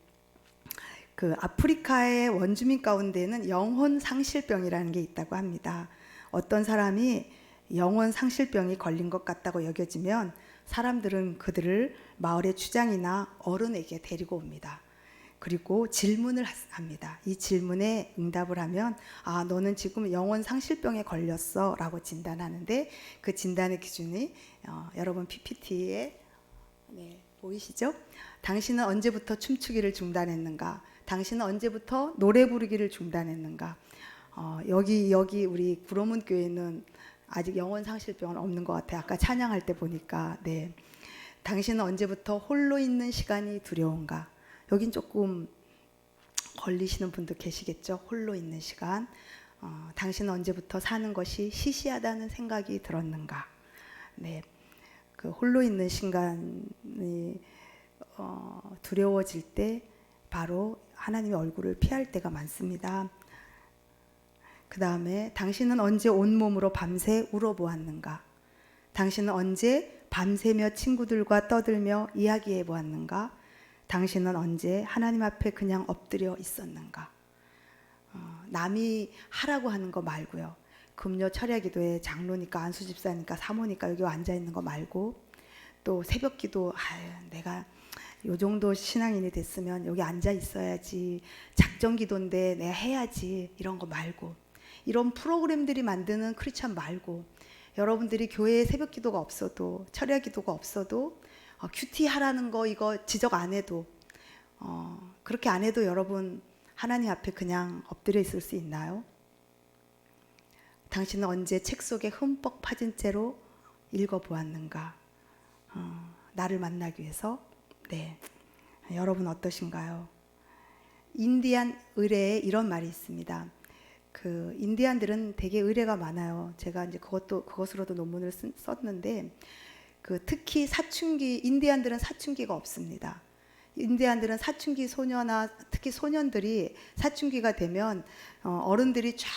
그 아프리카의 원주민 가운데는 영혼 상실병이라는 게 있다고 합니다. 어떤 사람이 영혼 상실병이 걸린 것 같다고 여겨지면 사람들은 그들을 마을의 주장이나 어른에게 데리고 옵니다. 그리고 질문을 합니다. 이 질문에 응답을 하면 너는 지금 영혼 상실병에 걸렸어 라고 진단하는데, 그 진단의 기준이 여러분 PPT에 보이시죠? 당신은 언제부터 춤추기를 중단했는가? 당신은 언제부터 노래 부르기를 중단했는가? 여기 우리 구로문 교회는 아직 영혼 상실병은 없는 것 같아요. 아까 찬양할 때 보니까. 당신은 언제부터 홀로 있는 시간이 두려운가? 여긴 조금 걸리시는 분도 계시겠죠. 홀로 있는 시간. 당신은 언제부터 사는 것이 시시하다는 생각이 들었는가? 그 홀로 있는 시간이 두려워질 때 바로 하나님의 얼굴을 피할 때가 많습니다. 그 다음에 당신은 언제 온몸으로 밤새 울어보았는가? 당신은 언제 밤새며 친구들과 떠들며 이야기해 보았는가? 당신은 언제 하나님 앞에 그냥 엎드려 있었는가? 남이 하라고 하는 거 말고요. 금요 철야 기도에 장로니까 안수 집사니까 사모니까 여기 앉아 있는 거 말고, 또 새벽 기도 내가 요 정도 신앙인이 됐으면 여기 앉아 있어야지, 작정 기도인데 내가 해야지, 이런 거 말고, 이런 프로그램들이 만드는 크리스찬 말고, 여러분들이 교회에 새벽 기도가 없어도, 철야 기도가 없어도 큐티 하라는 거 이거 지적 안 해도, 그렇게 안 해도 여러분 하나님 앞에 그냥 엎드려 있을 수 있나요? 당신은 언제 책 속에 흠뻑 파진 채로 읽어보았는가? 나를 만나기 위해서. 여러분 어떠신가요? 인디안 의례에 이런 말이 있습니다. 그 인디안들은 되게 의례가 많아요. 제가 이제 그것으로도 논문을 썼는데, 그 특히 사춘기, 인디안들은 사춘기가 없습니다. 인디안들은 사춘기 소녀나 특히 소년들이 사춘기가 되면 어른들이 쫙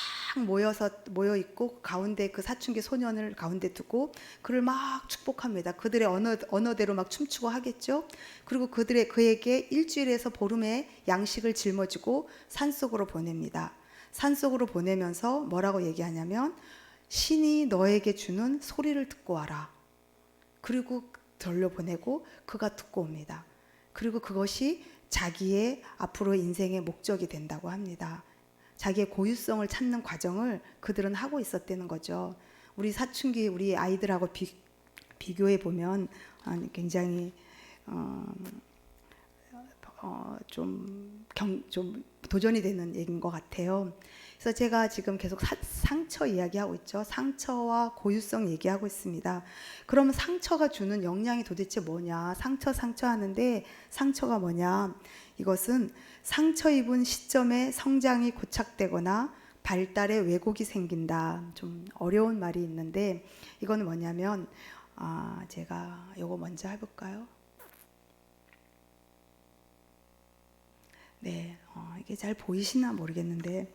모여 있고, 가운데 그 사춘기 소년을 가운데 두고 그를 막 축복합니다. 그들의 언어대로 막 춤추고 하겠죠. 그리고 그에게 일주일에서 보름의 양식을 짊어지고 산속으로 보냅니다. 산속으로 보내면서 뭐라고 얘기하냐면, 신이 너에게 주는 소리를 듣고 와라. 그리고 돌려보내고 그가 듣고 옵니다. 그리고 그것이 자기의 앞으로 인생의 목적이 된다고 합니다. 자기의 고유성을 찾는 과정을 그들은 하고 있었다는 거죠. 우리 사춘기 우리 아이들하고 비교해 보면 굉장히 좀 도전이 되는 얘기인 것 같아요. 그래서 제가 지금 계속 상처 이야기하고 있죠. 상처와 고유성 얘기하고 있습니다. 그러면 상처가 주는 영향이 도대체 뭐냐? 상처 하는데 상처가 뭐냐? 이것은 상처 입은 시점에 성장이 고착되거나 발달에 왜곡이 생긴다. 좀 어려운 말이 있는데, 이건 뭐냐면 제가 이거 먼저 해볼까요? 이게 잘 보이시나 모르겠는데,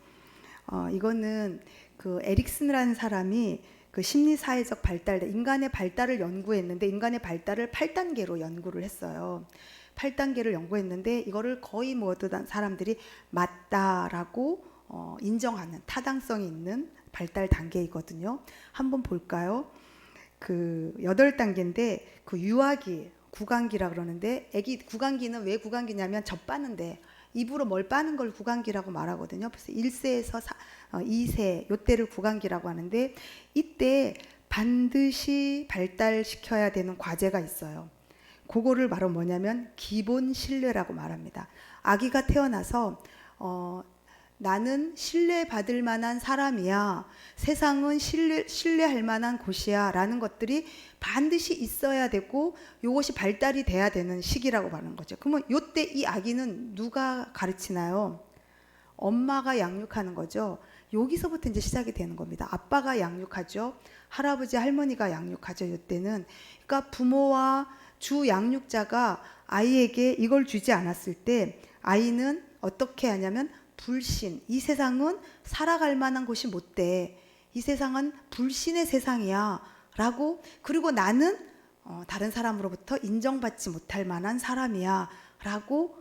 이거는 그 에릭슨이라는 사람이 그 심리사회적 발달, 인간의 발달을 연구했는데, 인간의 발달을 8단계로 연구를 했어요. 8단계를 연구했는데 이거를 거의 모든 사람들이 맞다라고 인정하는 타당성이 있는 발달 단계이거든요. 한번 볼까요? 그 8단계인데 그 유아기, 구강기라 그러는데, 애기 구강기는 왜 구강기냐면 젖 빠는데 입으로 뭘 빠는 걸 구강기라고 말하거든요. 그래서 1세에서 2세 요때를 구강기라고 하는데, 이때 반드시 발달시켜야 되는 과제가 있어요. 그거를 바로 뭐냐면 기본 신뢰라고 말합니다. 아기가 태어나서 나는 신뢰받을 만한 사람이야, 세상은 신뢰할 만한 곳이야 라는 것들이 반드시 있어야 되고, 이것이 발달이 돼야 되는 시기라고 말하는 거죠. 그러면 이때 이 아기는 누가 가르치나요? 엄마가 양육하는 거죠. 여기서부터 이제 시작이 되는 겁니다. 아빠가 양육하죠. 할아버지 할머니가 양육하죠. 이때는. 그러니까 부모와 주 양육자가 아이에게 이걸 주지 않았을 때 아이는 어떻게 하냐면 불신, 이 세상은 살아갈 만한 곳이 못 돼, 이 세상은 불신의 세상이야 라고, 그리고 나는 다른 사람으로부터 인정받지 못할 만한 사람이야 라고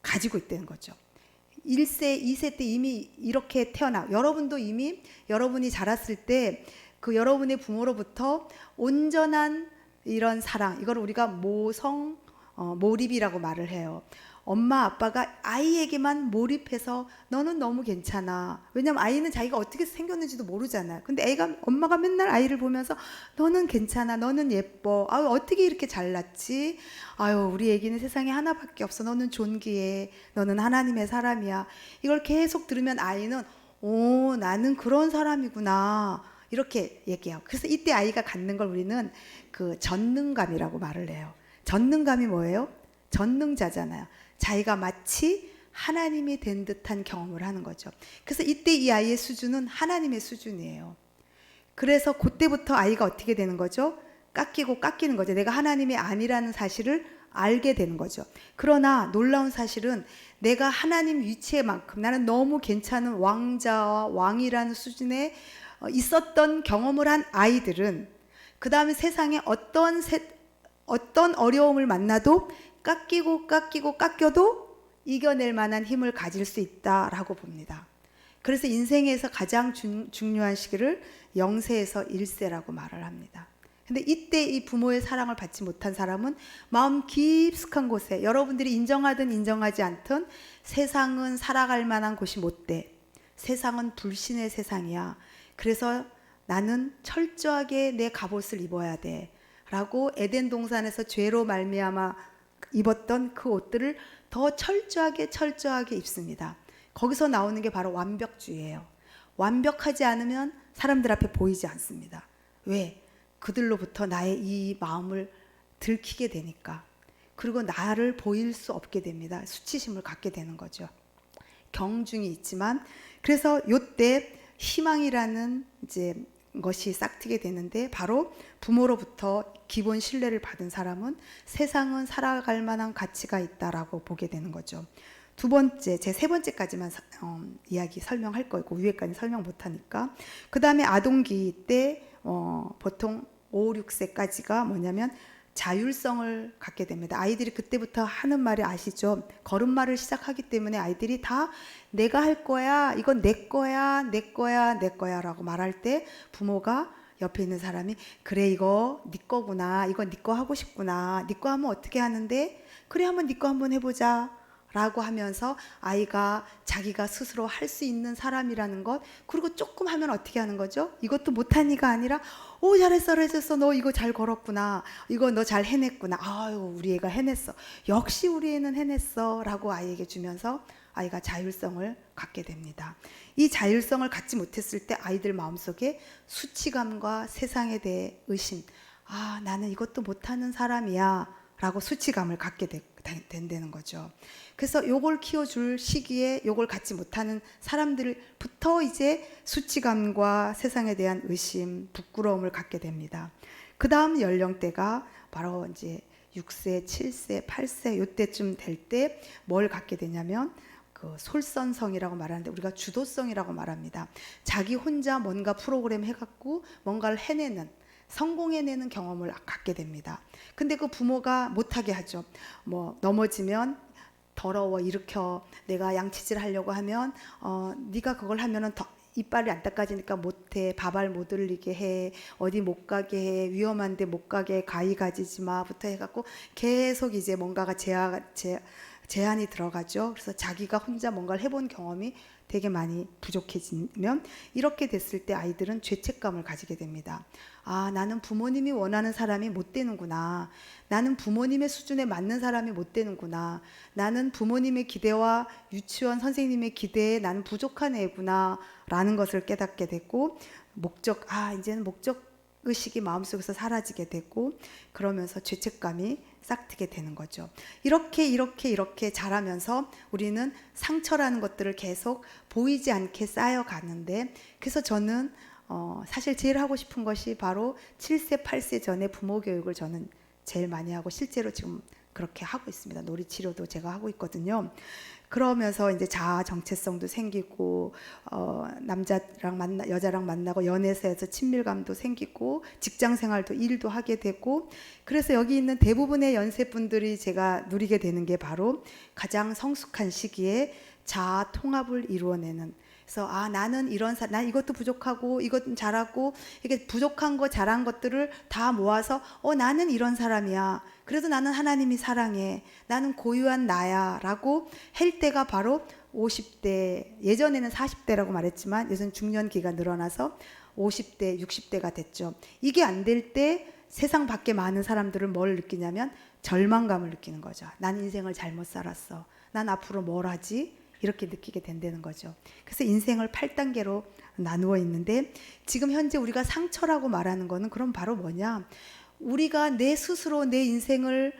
가지고 있다는 거죠. 1세, 2세 때 이미 이렇게 태어나, 여러분도 이미 여러분이 자랐을 때 그 여러분의 부모로부터 온전한 이런 사랑, 이걸 우리가 몰입이라고 말을 해요. 엄마 아빠가 아이에게만 몰입해서 너는 너무 괜찮아. 왜냐면 아이는 자기가 어떻게 생겼는지도 모르잖아요. 근데 엄마가 맨날 아이를 보면서 너는 괜찮아, 너는 예뻐, 아유 어떻게 이렇게 잘났지, 아유 우리 애기는 세상에 하나밖에 없어, 너는 존귀해, 너는 하나님의 사람이야. 이걸 계속 들으면 아이는 오, 나는 그런 사람이구나, 이렇게 얘기해요. 그래서 이때 아이가 갖는 걸 우리는 그 전능감이라고 말을 해요. 전능감이 뭐예요? 전능자잖아요. 자기가 마치 하나님이 된 듯한 경험을 하는 거죠. 그래서 이때 이 아이의 수준은 하나님의 수준이에요. 그래서 그때부터 아이가 어떻게 되는 거죠? 깎이는 거죠. 내가 하나님이 아니라는 사실을 알게 되는 거죠. 그러나 놀라운 사실은 내가 하나님 위치에만큼 나는 너무 괜찮은 왕자와 왕이라는 수준에 있었던 경험을 한 아이들은 그 다음에 세상에 어떤 어려움을 만나도 깎여도 이겨낼 만한 힘을 가질 수 있다라고 봅니다. 그래서 인생에서 가장 중요한 시기를 0세에서 1세라고 말을 합니다. 근데 이때 이 부모의 사랑을 받지 못한 사람은 마음 깊숙한 곳에, 여러분들이 인정하든 인정하지 않든 세상은 살아갈 만한 곳이 못 돼. 세상은 불신의 세상이야. 그래서 나는 철저하게 내 갑옷을 입어야 돼 라고 에덴 동산에서 죄로 말미암아 입었던 그 옷들을 더 철저하게 입습니다. 거기서 나오는 게 바로 완벽주의예요. 완벽하지 않으면 사람들 앞에 보이지 않습니다. 왜? 그들로부터 나의 이 마음을 들키게 되니까. 그리고 나를 보일 수 없게 됩니다. 수치심을 갖게 되는 거죠. 경중이 있지만, 그래서 요때 희망이라는 이제 것이 싹트게 되는데, 바로 부모로부터 기본 신뢰를 받은 사람은 세상은 살아갈 만한 가치가 있다라고 보게 되는 거죠. 두 번째, 제 세 번째까지만 이야기 설명할 거고 위에까지 설명 못하니까, 그 다음에 아동기 때 보통 5, 6세까지가 뭐냐면 자율성을 갖게 됩니다. 아이들이 그때부터 하는 말이 아시죠? 걸음마를 시작하기 때문에 아이들이 다 내가 할 거야, 이건 내 거야 라고 말할 때 부모가 옆에 있는 사람이 그래 이거 네 거구나, 이거 네 거 하고 싶구나, 네 거 하면 어떻게 하는데, 그래 한번 네 거 한번 해보자 라고 하면서 아이가 자기가 스스로 할 수 있는 사람이라는 것, 그리고 조금 하면 어떻게 하는 거죠? 이것도 못하니가 아니라 오 잘했어, 너 이거 잘 걸었구나, 이거 너 잘 해냈구나, 아유 우리 애가 해냈어, 역시 우리 애는 해냈어 라고 아이에게 주면서 아이가 자율성을 갖게 됩니다. 이 자율성을 갖지 못했을 때 아이들 마음속에 수치감과 세상에 대해 의심, 아 나는 이것도 못하는 사람이야 라고 수치감을 갖게 된다는 거죠. 그래서 요걸 키워줄 시기에 요걸 갖지 못하는 사람들부터 이제 수치감과 세상에 대한 의심, 부끄러움을 갖게 됩니다. 그 다음 연령대가 바로 이제 6세, 7세, 8세 요때쯤 될 때 뭘 갖게 되냐면 그 솔선성이라고 말하는데 우리가 주도성이라고 말합니다. 자기 혼자 뭔가 프로그램 해갖고 뭔가를 해내는, 성공해내는 경험을 갖게 됩니다. 근데 그 부모가 못하게 하죠. 뭐 넘어지면 더러워 일으켜, 내가 양치질 하려고 하면 네가 그걸 하면은 더 이빨이 안 닦아지니까 못해, 밥알 못 흘리게 해, 어디 못 가게 해, 위험한데 못 가게 해, 가위 가지지 마부터 해갖고 계속 이제 뭔가가 제한이 들어가죠. 그래서 자기가 혼자 뭔가를 해본 경험이 되게 많이 부족해지면 이렇게 됐을 때 아이들은 죄책감을 가지게 됩니다. 아, 나는 부모님이 원하는 사람이 못 되는구나. 나는 부모님의 수준에 맞는 사람이 못 되는구나. 나는 부모님의 기대와 유치원 선생님의 기대에 나는 부족한 애구나 라는 것을 깨닫게 됐고, 이제는 목적 의식이 마음속에서 사라지게 됐고, 그러면서 죄책감이 싹트게 되는 거죠. 이렇게 자라면서 우리는 상처라는 것들을 계속 보이지 않게 쌓여가는데, 그래서 저는 사실 제일 하고 싶은 것이 바로 7세, 8세 전에 부모 교육을 저는 제일 많이 하고 실제로 지금 그렇게 하고 있습니다. 놀이치료도 제가 하고 있거든요. 그러면서 이제 자아 정체성도 생기고 여자랑 만나고 연애에서 친밀감도 생기고 직장 생활도 일도 하게 되고, 그래서 여기 있는 대부분의 연세분들이 제가 누리게 되는 게 바로 가장 성숙한 시기에 자아 통합을 이루어내는, 그래서 나는 난 이것도 부족하고 이것도 잘하고 이게 부족한 거 잘한 것들을 다 모아서 나는 이런 사람이야. 그래도 나는 하나님이 사랑해. 나는 고유한 나야라고 할 때가 바로 50대, 예전에는 40대라고 말했지만 요즘 중년기가 늘어나서 50대, 60대가 됐죠. 이게 안 될 때 세상 밖에 많은 사람들은 뭘 느끼냐면 절망감을 느끼는 거죠. 난 인생을 잘못 살았어. 난 앞으로 뭘 하지? 이렇게 느끼게 된다는 거죠. 그래서 인생을 8단계로 나누어 있는데 지금 현재 우리가 상처라고 말하는 거는 그럼 바로 뭐냐? 우리가 내 스스로 내 인생을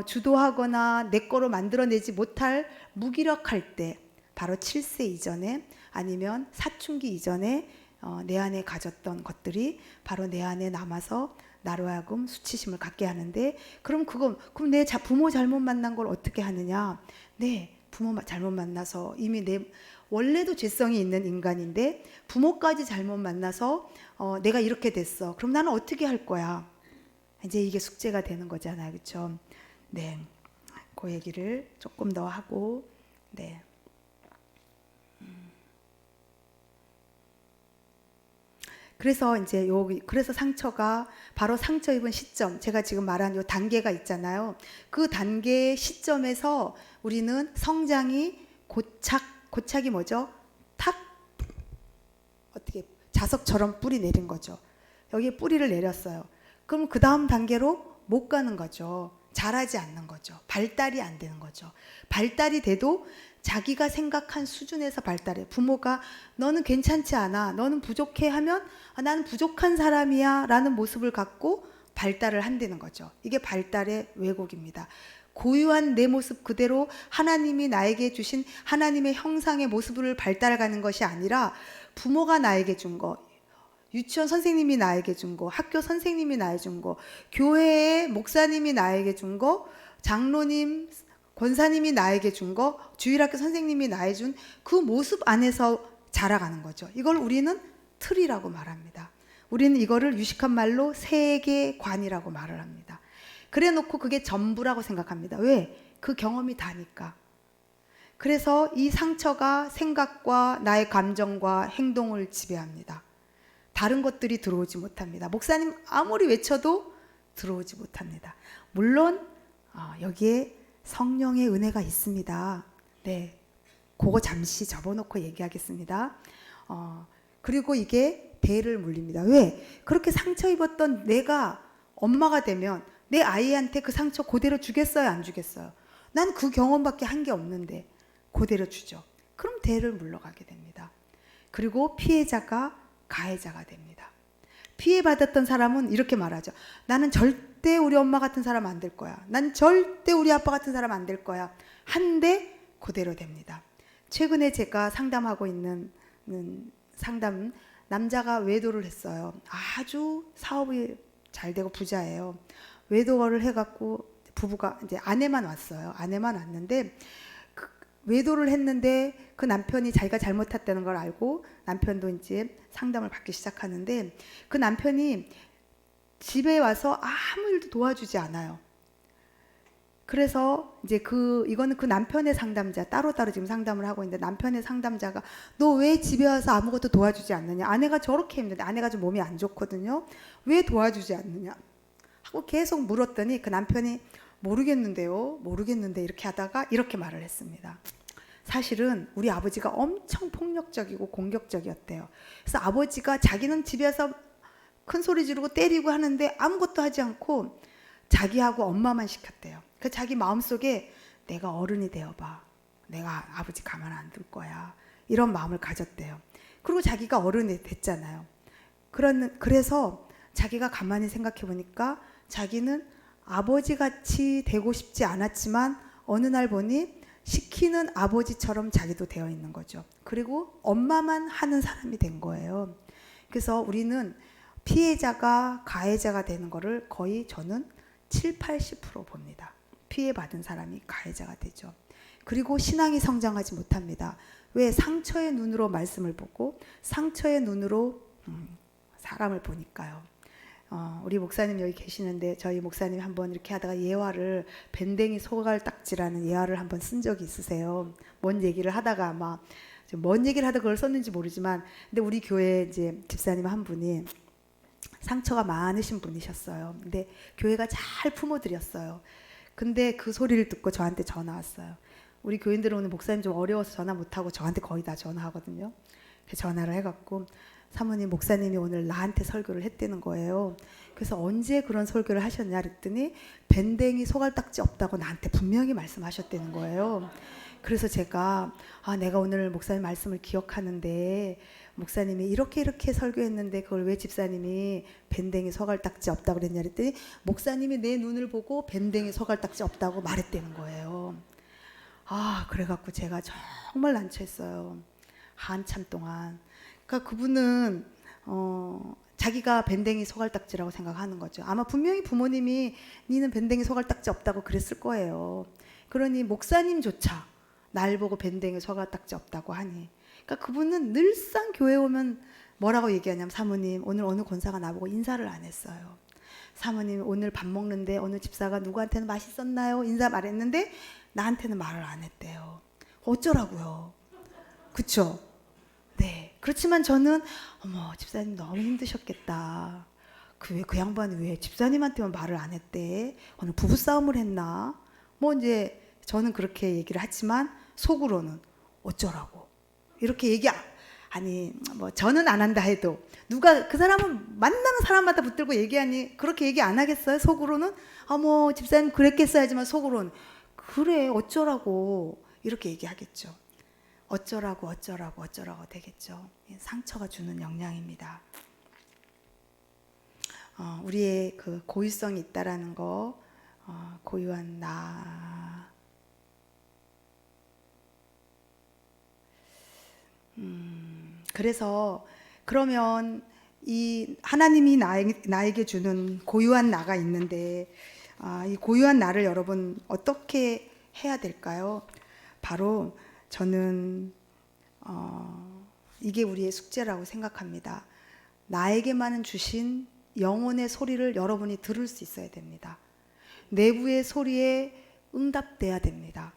주도하거나 내 거로 만들어내지 못할 무기력할 때 바로 7세 이전에 아니면 사춘기 이전에 내 안에 가졌던 것들이 바로 내 안에 남아서 나로 하여금 수치심을 갖게 하는데 그럼 내 부모 잘못 만난 걸 어떻게 하느냐? 네, 부모 잘못 만나서 이미 원래도 죄성이 있는 인간인데 부모까지 잘못 만나서 내가 이렇게 됐어. 그럼 나는 어떻게 할 거야? 이제 이게 숙제가 되는 거잖아요. 그렇죠? 네. 그 얘기를 조금 더 하고 네. 그래서 이제 그래서 상처가 바로 상처 입은 시점, 제가 지금 말한 요 단계가 있잖아요. 그 단계의 시점에서 우리는 성장이 고착이 뭐죠? 어떻게 자석처럼 뿌리 내린 거죠. 여기에 뿌리를 내렸어요. 그럼 그 다음 단계로 못 가는 거죠. 자라지 않는 거죠. 발달이 안 되는 거죠. 발달이 돼도 자기가 생각한 수준에서 발달해. 부모가 너는 괜찮지 않아. 너는 부족해 하면 나는 부족한 사람이야 라는 모습을 갖고 발달을 한다는 거죠. 이게 발달의 왜곡입니다. 고유한 내 모습 그대로 하나님이 나에게 주신 하나님의 형상의 모습을 발달해가는 것이 아니라 부모가 나에게 준 거, 유치원 선생님이 나에게 준 거, 학교 선생님이 나에게 준 거, 교회의 목사님이 나에게 준 거, 장로님, 권사님이 나에게 준 거, 주일학교 선생님이 나에게 준 그 모습 안에서 자라가는 거죠. 이걸 우리는 틀이라고 말합니다. 우리는 이거를 유식한 말로 세계관이라고 말을 합니다. 그래 놓고 그게 전부라고 생각합니다. 왜? 그 경험이 다니까. 그래서 이 상처가 생각과 나의 감정과 행동을 지배합니다. 다른 것들이 들어오지 못합니다. 목사님 아무리 외쳐도 들어오지 못합니다. 물론 여기에 성령의 은혜가 있습니다. 네, 그거 잠시 접어놓고 얘기하겠습니다. 그리고 이게 대를 물립니다. 왜? 그렇게 상처 입었던 내가 엄마가 되면 내 아이한테 그 상처 그대로 주겠어요? 안 주겠어요? 난 그 경험밖에 한 게 없는데 그대로 주죠. 그럼 대를 물러가게 됩니다. 그리고 피해자가 가해자가 됩니다. 피해받았던 사람은 이렇게 말하죠. 나는 절대 우리 엄마 같은 사람 안 될 거야. 난 절대 우리 아빠 같은 사람 안 될 거야. 한데 그대로 됩니다. 최근에 제가 상담하고 있는 상담, 남자가 외도를 했어요. 아주 사업이 잘 되고 부자예요. 외도를 해갖고 부부가 이제 아내만 왔어요. 아내만 왔는데 외도를 했는데 그 남편이 자기가 잘못했다는 걸 알고 남편도 이제 상담을 받기 시작하는데 그 남편이 집에 와서 아무 일도 도와주지 않아요. 그래서 이제 이거는 그 남편의 상담자 따로따로 지금 상담을 하고 있는데 남편의 상담자가 너 왜 집에 와서 아무것도 도와주지 않느냐? 아내가 저렇게 힘든데 아내가 좀 몸이 안 좋거든요. 왜 도와주지 않느냐? 하고 계속 물었더니 그 남편이 모르겠는데 이렇게 하다가 이렇게 말을 했습니다. 사실은 우리 아버지가 엄청 폭력적이고 공격적이었대요. 그래서 아버지가 자기는 집에서 큰 소리 지르고 때리고 하는데 아무것도 하지 않고 자기하고 엄마만 시켰대요. 그 자기 마음속에 내가 어른이 되어봐. 내가 아버지 가만 안 둘 거야. 이런 마음을 가졌대요. 그리고 자기가 어른이 됐잖아요. 그래서 자기가 가만히 생각해 보니까 자기는 아버지같이 되고 싶지 않았지만 어느 날 보니 시키는 아버지처럼 자기도 되어 있는 거죠. 그리고 엄마만 하는 사람이 된 거예요. 그래서 우리는 피해자가 가해자가 되는 거를 거의 저는 70-80% 봅니다. 피해받은 사람이 가해자가 되죠. 그리고 신앙이 성장하지 못합니다. 왜? 상처의 눈으로 말씀을 보고 상처의 눈으로 사람을 보니까요. 우리 목사님 여기 계시는데 저희 목사님 한번 이렇게 하다가 예화를 밴댕이 소갈딱지라는 예화를 한번 쓴 적이 있으세요. 뭔 얘기를 하다가 아마 뭔 얘기를 하다 그걸 썼는지 모르지만, 근데 우리 교회 이제 집사님 한 분이 상처가 많으신 분이셨어요. 근데 교회가 잘 품어드렸어요. 근데 그 소리를 듣고 저한테 전화 왔어요. 우리 교인들은 오늘 목사님 좀 어려워서 전화 못하고 저한테 거의 다 전화하거든요. 그래서 전화를 해갖고 사모님, 목사님이 오늘 나한테 설교를 했다는 거예요. 그래서 언제 그런 설교를 하셨냐 그랬더니 밴댕이 소갈딱지 없다고 나한테 분명히 말씀하셨다는 거예요. 그래서 제가 내가 오늘 목사님 말씀을 기억하는데 목사님이 이렇게 설교했는데 그걸 왜 집사님이 밴댕이 소갈딱지 없다고 그랬냐 그랬더니 목사님이 내 눈을 보고 밴댕이 소갈딱지 없다고 말했다는 거예요. 그래갖고 제가 정말 난처했어요. 한참 동안. 그러니까 그분은 자기가 밴댕이 소갈딱지라고 생각하는 거죠. 아마 분명히 부모님이 니는 밴댕이 소갈딱지 없다고 그랬을 거예요. 그러니 목사님조차 날 보고 밴댕이 소갈딱지 없다고 하니, 그러니까 그분은 늘상 교회 오면 뭐라고 얘기하냐면, 사모님 오늘 어느 권사가 나보고 인사를 안 했어요. 사모님 오늘 밥 먹는데 어느 집사가 누구한테는 맛있었나요? 인사 말했는데 나한테는 말을 안 했대요. 어쩌라고요? 그쵸? 네. 그렇지만 저는 어머, 집사님 너무 힘드셨겠다. 그 양반이 왜 집사님한테만 말을 안 했대? 오늘 부부싸움을 했나? 뭐 이제 저는 그렇게 얘기를 하지만 속으로는 어쩌라고 이렇게 아니 뭐 저는 안 한다 해도 누가 그 사람은 만나는 사람마다 붙들고 얘기하니 그렇게 얘기 안 하겠어요? 속으로는 뭐 집사님 그랬겠어야 하지만 속으로는 그래 어쩌라고 이렇게 얘기하겠죠. 어쩌라고 되겠죠. 상처가 주는 영향입니다. 우리의 그 고유성이 있다라는 거, 고유한 나. 그래서 그러면 이 하나님이 나에게 주는 고유한 나가 있는데, 이 고유한 나를 여러분 어떻게 해야 될까요? 바로 저는 이게 우리의 숙제라고 생각합니다. 나에게만 주신 영혼의 소리를 여러분이 들을 수 있어야 됩니다. 내부의 소리에 응답돼야 됩니다.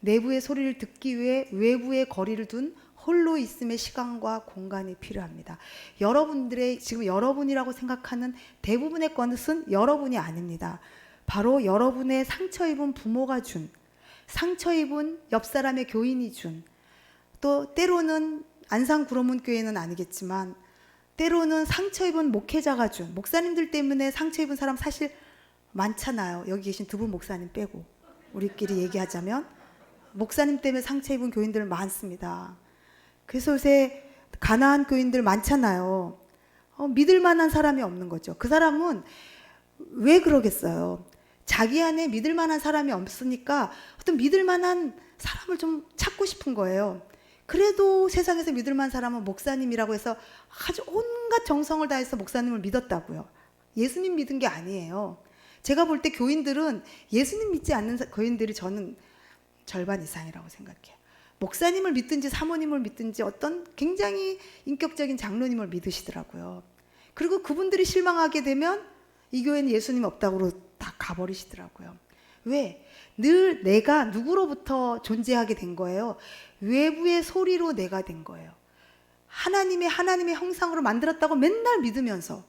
내부의 소리를 듣기 위해 외부의 거리를 둔 홀로 있음의 시간과 공간이 필요합니다. 여러분들의 지금 여러분이라고 생각하는 대부분의 것은 여러분이 아닙니다. 바로 여러분의 상처 입은 부모가 준, 상처 입은 옆 사람의 교인이 준, 또 때로는 안산구로문 교회는 아니겠지만 때로는 상처 입은 목회자가 준, 목사님들 때문에 상처 입은 사람 사실 많잖아요. 여기 계신 두 분 목사님 빼고 우리끼리 얘기하자면 목사님 때문에 상처 입은 교인들 많습니다. 그래서 요새 가난한 교인들 많잖아요. 믿을 만한 사람이 없는 거죠. 그 사람은 왜 그러겠어요? 자기 안에 믿을 만한 사람이 없으니까 어떤 믿을 만한 사람을 좀 찾고 싶은 거예요. 그래도 세상에서 믿을 만한 사람은 목사님이라고 해서 아주 온갖 정성을 다해서 목사님을 믿었다고요. 예수님 믿은 게 아니에요. 제가 볼 때 교인들은 예수님 믿지 않는 교인들이 저는 절반 이상이라고 생각해요. 목사님을 믿든지 사모님을 믿든지 어떤 굉장히 인격적인 장로님을 믿으시더라고요. 그리고 그분들이 실망하게 되면 이 교회는 예수님 없다고 다 가버리시더라고요. 왜? 늘 내가 누구로부터 존재하게 된 거예요. 외부의 소리로 내가 된 거예요. 하나님의 형상으로 만들었다고 맨날 믿으면서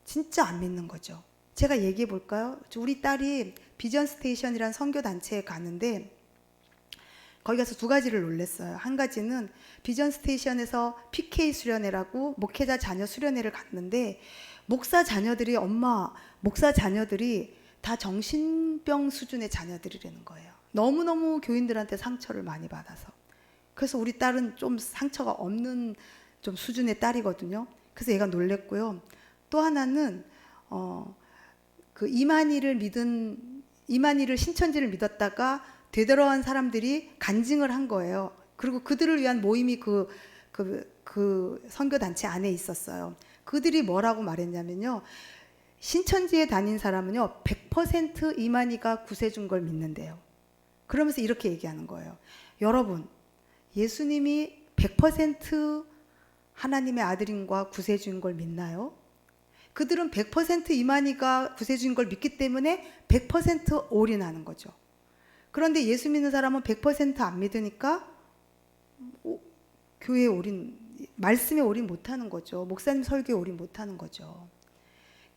진짜 안 믿는 거죠. 제가 얘기해 볼까요? 우리 딸이 비전 스테이션이라는 선교 단체에 가는데 거기 가서 두 가지를 놀랐어요. 한 가지는 비전 스테이션에서 PK 수련회라고 목회자 자녀 수련회를 갔는데 목사 자녀들이 다 정신병 수준의 자녀들이라는 거예요. 너무너무 교인들한테 상처를 많이 받아서. 그래서 우리 딸은 좀 상처가 없는 좀 수준의 딸이거든요. 그래서 얘가 놀랬고요. 또 하나는 그 이만희를 신천지를 믿었다가 되돌아온 사람들이 간증을 한 거예요. 그리고 그들을 위한 모임이 그 선교단체 안에 있었어요. 그들이 뭐라고 말했냐면요. 신천지에 다닌 사람은요, 100% 이만희가 구세준 걸 믿는데요. 그러면서 이렇게 얘기하는 거예요. 여러분, 예수님이 100% 하나님의 아들인과 구세주인 걸 믿나요? 그들은 100% 이만희가 구세주인 걸 믿기 때문에 100% 올인하는 거죠. 그런데 예수 믿는 사람은 100% 안 믿으니까 교회에 올인, 말씀에 올인 못하는 거죠. 목사님 설교에 올인 못하는 거죠.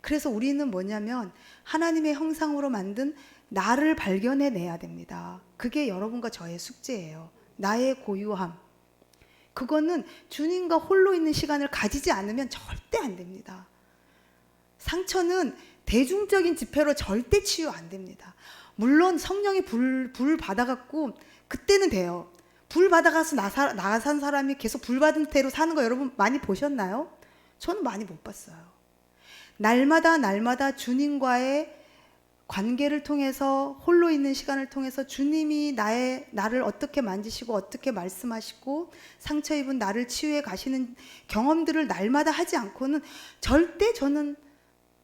그래서 우리는 뭐냐면 하나님의 형상으로 만든 나를 발견해내야 됩니다. 그게 여러분과 저의 숙제예요. 나의 고유함. 그거는 주님과 홀로 있는 시간을 가지지 않으면 절대 안 됩니다. 상처는 대중적인 집회로 절대 치유 안 됩니다. 물론 성령이 불 받아갖고 그때는 돼요. 불 받아가서 나산 사람이 계속 불 받은 태로 사는 거 여러분 많이 보셨나요? 저는 많이 못 봤어요. 날마다 주님과의 관계를 통해서 홀로 있는 시간을 통해서 주님이 나를 어떻게 만지시고 어떻게 말씀하시고 상처 입은 나를 치유해 가시는 경험들을 날마다 하지 않고는 절대 저는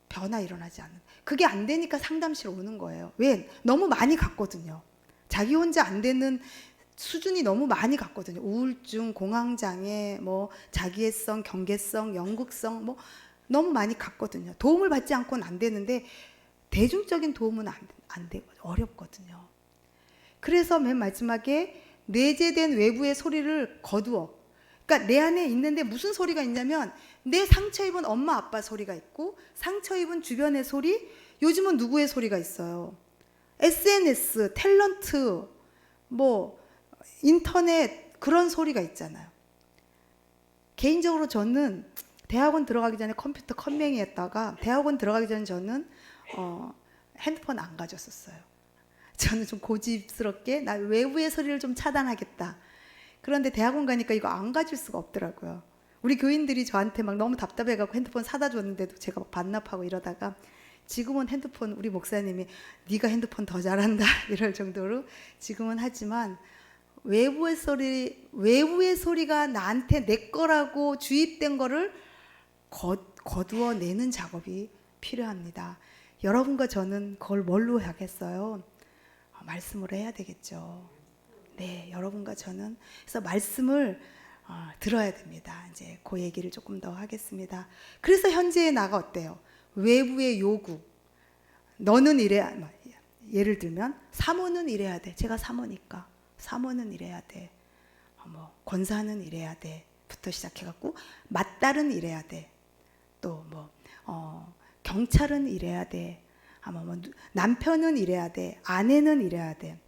변화 일어나지 않는. 그게 안 되니까 상담실 오는 거예요. 왜? 너무 많이 갔거든요. 자기 혼자 안 되는 수준이 너무 많이 갔거든요. 우울증, 공황장애, 뭐 자기애성, 경계성, 영국성, 뭐 너무 많이 갔거든요. 도움을 받지 않고는 안 되는데 대중적인 도움은 안 되고 어렵거든요. 그래서 맨 마지막에 내재된 외부의 소리를 거두어. 그러니까 내 안에 있는데 무슨 소리가 있냐면 내 상처 입은 엄마 아빠 소리가 있고 상처 입은 주변의 소리, 요즘은 누구의 소리가 있어요. SNS, 탤런트, 뭐 인터넷 그런 소리가 있잖아요. 개인적으로 저는 대학원 들어가기 전에 컴퓨터 컴맹이 했다가 대학원 들어가기 전에 저는 핸드폰 안 가졌었어요. 저는 좀 고집스럽게 나 외부의 소리를 좀 차단하겠다. 그런데 대학원 가니까 이거 안 가질 수가 없더라고요. 우리 교인들이 저한테 막 너무 답답해갖고 핸드폰 사다 줬는데도 제가 막 반납하고 이러다가 지금은 핸드폰 우리 목사님이 네가 핸드폰 더 잘한다 이럴 정도로 지금은 하지만 외부의 소리가 나한테 내 거라고 주입된 거를 거두어내는 작업이 필요합니다. 여러분과 저는 그걸 뭘로 하겠어요? 말씀으로 해야 되겠죠. 네, 여러분과 저는 그래서 말씀을 들어야 됩니다. 이제 그 얘기를 조금 더 하겠습니다. 그래서 현재의 나가 어때요? 외부의 요구. 너는 이래야, 예를 들면 사모는 이래야 돼. 제가 사모니까 사모는 이래야 돼. 뭐 권사는 이래야 돼. 부터 시작해갖고 맏딸은 이래야 돼. 또 뭐 경찰은 이래야 돼. 아마 뭐 남편은 이래야 돼. 아내는 이래야 돼.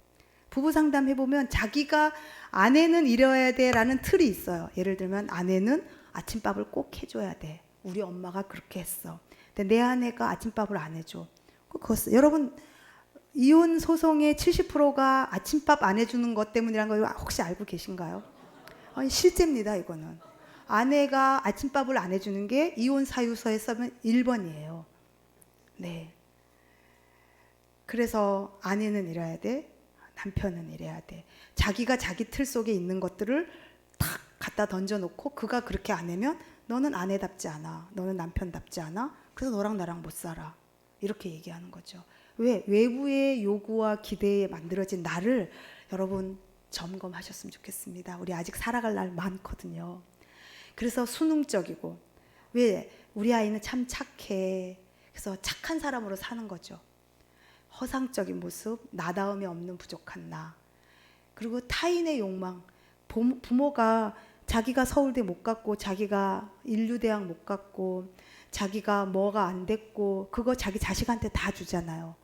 부부 상담 해보면 자기가 아내는 이래야 돼라는 틀이 있어요. 예를 들면 아내는 아침밥을 꼭 해줘야 돼. 우리 엄마가 그렇게 했어. 근데 내 아내가 아침밥을 안 해줘. 여러분 이혼 소송의 70%가 아침밥 안 해주는 것 때문이라는 거 혹시 알고 계신가요? 실제입니다. 이거는. 아내가 아침밥을 안 해주는 게 이혼 사유서에 쓰면 1번이에요. 네. 그래서 아내는 이래야 돼. 남편은 이래야 돼. 자기가 자기 틀 속에 있는 것들을 탁 갖다 던져놓고 그가 그렇게 안 하면 너는 아내답지 않아. 너는 남편답지 않아. 그래서 너랑 나랑 못 살아. 이렇게 얘기하는 거죠. 왜? 외부의 요구와 기대에 만들어진 나를 여러분 점검하셨으면 좋겠습니다. 우리 아직 살아갈 날 많거든요. 그래서 순응적이고 왜? 우리 아이는 참 착해. 그래서 착한 사람으로 사는 거죠. 허상적인 모습, 나다움이 없는 부족한 나. 그리고 타인의 욕망. 부모가 자기가 서울대 못 갔고 자기가 인류대학 못 갔고 자기가 뭐가 안 됐고 그거 자기 자식한테 다 주잖아요.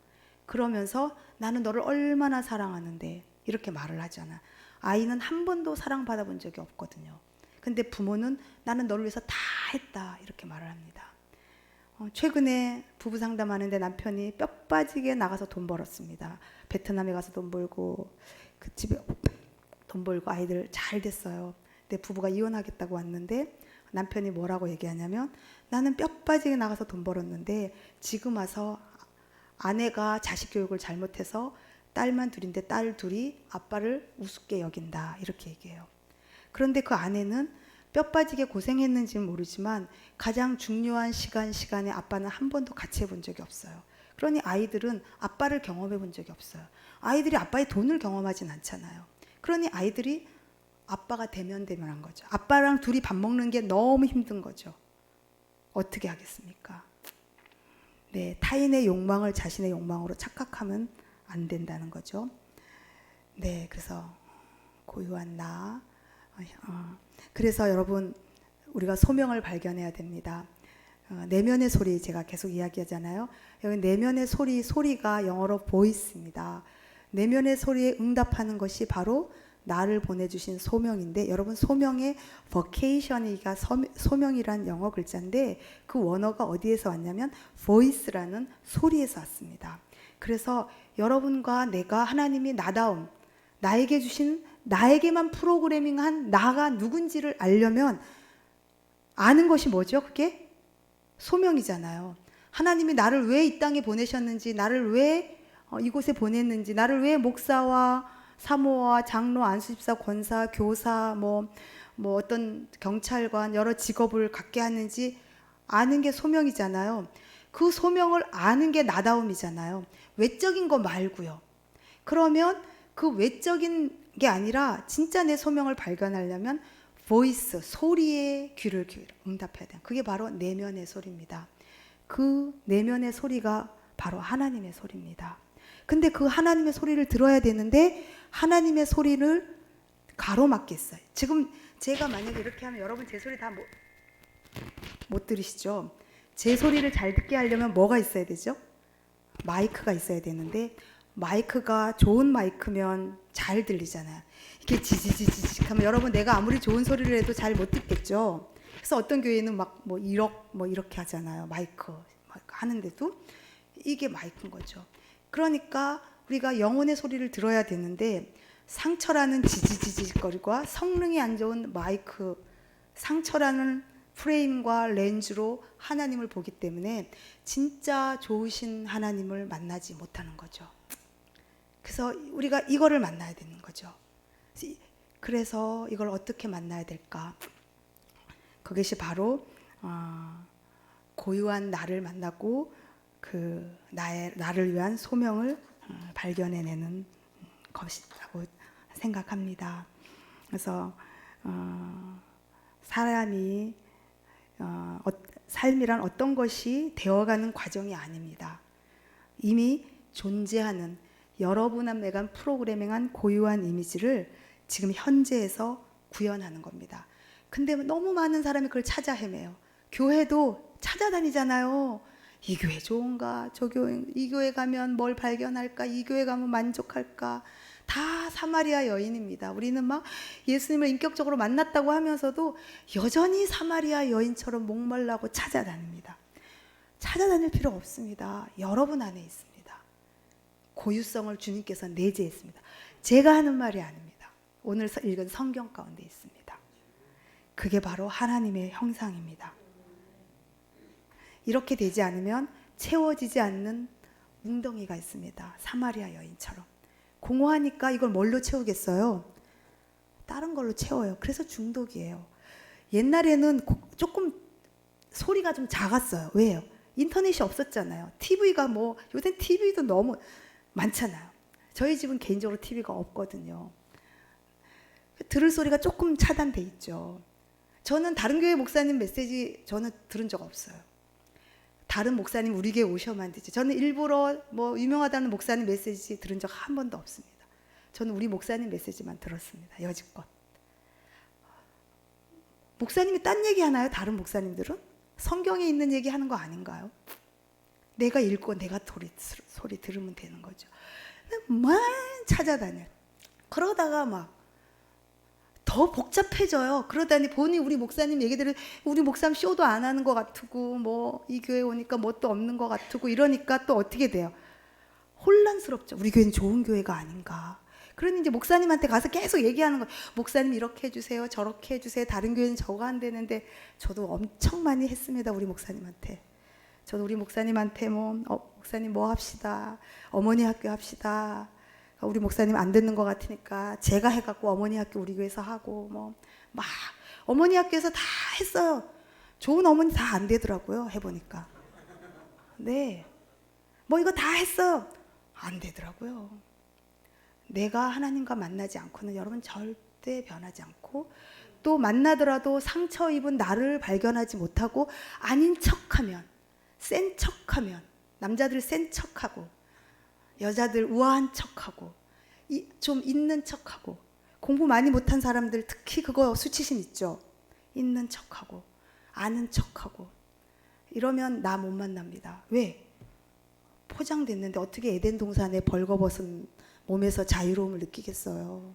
그러면서 나는 너를 얼마나 사랑하는데 이렇게 말을 하잖아. 아이는 한 번도 사랑받아 본 적이 없거든요. 근데 부모는 나는 너를 위해서 다 했다 이렇게 말을 합니다. 최근에 부부 상담하는데 남편이 뼈 빠지게 나가서 돈 벌었습니다. 베트남에 가서 돈 벌고 그 집에 돈 벌고 아이들 잘 됐어요. 근데 부부가 이혼하겠다고 왔는데 남편이 뭐라고 얘기하냐면 나는 뼈 빠지게 나가서 돈 벌었는데 지금 와서 아내가 자식 교육을 잘못해서 딸만 둘인데 딸 둘이 아빠를 우습게 여긴다 이렇게 얘기해요. 그런데 그 아내는 뼈 빠지게 고생했는지는 모르지만 가장 중요한 시간에 아빠는 한 번도 같이 해본 적이 없어요. 그러니 아이들은 아빠를 경험해 본 적이 없어요. 아이들이 아빠의 돈을 경험하진 않잖아요. 그러니 아이들이 아빠가 대면대면한 거죠. 아빠랑 둘이 밥 먹는 게 너무 힘든 거죠. 어떻게 하겠습니까? 네, 타인의 욕망을 자신의 욕망으로 착각하면 안 된다는 거죠. 네, 그래서 고유한 나, 그래서 여러분 우리가 소명을 발견해야 됩니다. 내면의 소리 제가 계속 이야기하잖아요. 여기 내면의 소리가 영어로 voice입니다. 내면의 소리에 응답하는 것이 바로 나를 보내주신 소명인데, 여러분 소명의 vocation이가 소명이란 영어 글자인데 그 원어가 어디에서 왔냐면 voice라는 소리에서 왔습니다. 그래서 여러분과 내가 하나님이 나다움, 나에게 주신 나에게만 프로그래밍한 나가 누군지를 알려면 아는 것이 뭐죠? 그게 소명이잖아요. 하나님이 나를 왜 이 땅에 보내셨는지, 나를 왜 이곳에 보냈는지, 나를 왜 목사와 사모와 장로, 안수집사, 권사, 교사, 뭐 어떤 경찰관 여러 직업을 갖게 하는지 아는 게 소명이잖아요. 그 소명을 아는 게 나다움이잖아요. 외적인 거 말고요. 그러면 그 외적인 게 아니라 진짜 내 소명을 발견하려면 보이스, 소리에 귀를 응답해야 돼요. 그게 바로 내면의 소리입니다. 그 내면의 소리가 바로 하나님의 소리입니다. 근데 그 하나님의 소리를 들어야 되는데 하나님의 소리를 가로막겠어요. 지금 제가 만약에 이렇게 하면 여러분 제 소리 다 못 들으시죠? 제 소리를 잘 듣게 하려면 뭐가 있어야 되죠? 마이크가 있어야 되는데 마이크가 좋은 마이크면 잘 들리잖아요. 이렇게 지지지지 하면 여러분 내가 아무리 좋은 소리를 해도 잘 못 듣겠죠. 그래서 어떤 교회는 막 뭐 1억 뭐 이렇게 하잖아요. 마이크 하는데도 이게 마이크인 거죠. 그러니까 우리가 영혼의 소리를 들어야 되는데 상처라는 지지지지거리과 성능이 안 좋은 마이크, 상처라는 프레임과 렌즈로 하나님을 보기 때문에 진짜 좋으신 하나님을 만나지 못하는 거죠. 그래서 우리가 이거를 만나야 되는 거죠. 그래서 이걸 어떻게 만나야 될까? 그것이 바로 고유한 나를 만나고 그 나를 위한 소명을 발견해내는 것이라고 생각합니다. 그래서 사람이 삶이란 어떤 것이 되어가는 과정이 아닙니다. 이미 존재하는 여러분 내가 프로그래밍한 고유한 이미지를 지금 현재에서 구현하는 겁니다. 근데 너무 많은 사람이 그걸 찾아 헤매요. 교회도 찾아다니잖아요. 이 교회 좋은가? 이 교회 가면 뭘 발견할까? 이 교회 가면 만족할까? 다 사마리아 여인입니다. 우리는 막 예수님을 인격적으로 만났다고 하면서도 여전히 사마리아 여인처럼 목말라고 찾아다닙니다. 찾아다닐 필요 없습니다. 여러분 안에 있습니다. 고유성을 주님께서 내재했습니다. 제가 하는 말이 아닙니다. 오늘 읽은 성경 가운데 있습니다. 그게 바로 하나님의 형상입니다. 이렇게 되지 않으면 채워지지 않는 웅덩이가 있습니다. 사마리아 여인처럼. 공허하니까 이걸 뭘로 채우겠어요? 다른 걸로 채워요. 그래서 중독이에요. 옛날에는 조금 소리가 좀 작았어요. 왜요? 인터넷이 없었잖아요. TV가 요새 TV도 너무 많잖아요. 저희 집은 개인적으로 TV가 없거든요. 들을 소리가 조금 차단돼 있죠. 저는 다른 교회 목사님 메시지 저는 들은 적 없어요. 다른 목사님 우리 교회 오셔만 되지. 저는 일부러 유명하다는 목사님 메시지 들은 적 한 번도 없습니다. 저는 우리 목사님 메시지만 들었습니다. 여지껏. 목사님이 딴 얘기 하나요? 다른 목사님들은? 성경에 있는 얘기 하는 거 아닌가요? 내가 읽고 내가 소리 들으면 되는 거죠. 막 찾아다녀. 그러다가 막 더 복잡해져요. 그러다니 보니 우리 목사님 얘기들은 우리 목사님 쇼도 안 하는 것 같고 이 교회 오니까 뭣도 없는 것 같고 이러니까 또 어떻게 돼요? 혼란스럽죠. 우리 교회는 좋은 교회가 아닌가. 그러니 이제 목사님한테 가서 계속 얘기하는 거예요. 목사님 이렇게 해주세요. 저렇게 해주세요. 다른 교회는 저거 안 되는데 저도 엄청 많이 했습니다. 우리 목사님한테. 저도 우리 목사님한테 목사님 뭐 합시다. 어머니 학교 합시다. 우리 목사님 안 듣는 것 같으니까 제가 해갖고 어머니 학교 우리 교회에서 하고 막 어머니 학교에서 다 했어요. 좋은 어머니 다 안 되더라고요. 해보니까. 네. 이거 다 했어요. 안 되더라고요. 내가 하나님과 만나지 않고는 여러분 절대 변하지 않고 또 만나더라도 상처 입은 나를 발견하지 못하고 아닌 척하면 센 척하면 남자들 센 척하고 여자들 우아한 척하고 좀 있는 척하고 공부 많이 못한 사람들 특히 그거 수치심 있죠. 있는 척하고 아는 척하고 이러면 나 못 만납니다. 왜? 포장됐는데 어떻게 에덴 동산에 벌거벗은 몸에서 자유로움을 느끼겠어요.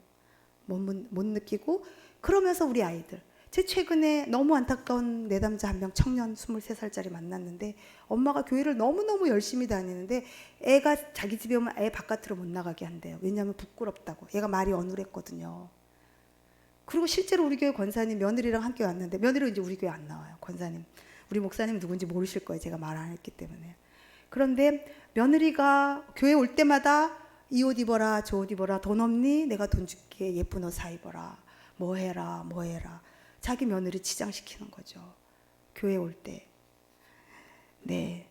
못 느끼고 그러면서 우리 아이들 제 최근에 너무 안타까운 내담자 한 명 청년 23살짜리 만났는데 엄마가 교회를 너무너무 열심히 다니는데 애가 자기 집에 오면 애 바깥으로 못 나가게 한대요. 왜냐하면 부끄럽다고. 얘가 말이 어눌했거든요. 그리고 실제로 우리 교회 권사님 며느리랑 함께 왔는데 며느리는 이제 우리 교회 안 나와요. 권사님. 우리 목사님 누군지 모르실 거예요. 제가 말 안 했기 때문에. 그런데 며느리가 교회 올 때마다 이 옷 입어라 저 옷 입어라 돈 없니? 내가 돈 줄게 예쁜 옷 사 입어라 뭐 해라 뭐 해라 자기 며느리 치장시키는 거죠. 교회 올 때. 네.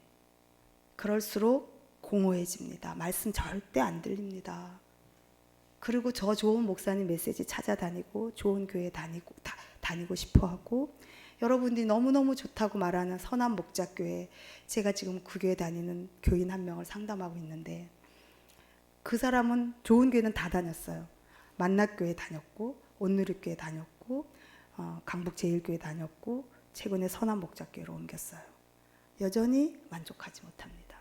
그럴수록 공허해집니다. 말씀 절대 안 들립니다. 그리고 저 좋은 목사님 메시지 찾아다니고 좋은 교회 다니고 싶어하고 여러분들이 너무너무 좋다고 말하는 선한 목자교회 제가 지금 그 교회 다니는 교인 한 명을 상담하고 있는데 그 사람은 좋은 교회는 다 다녔어요. 만납교회 다녔고 온누리교회 다녔고 강북제일교회 다녔고 최근에 선한 목자교회로 옮겼어요. 여전히 만족하지 못합니다.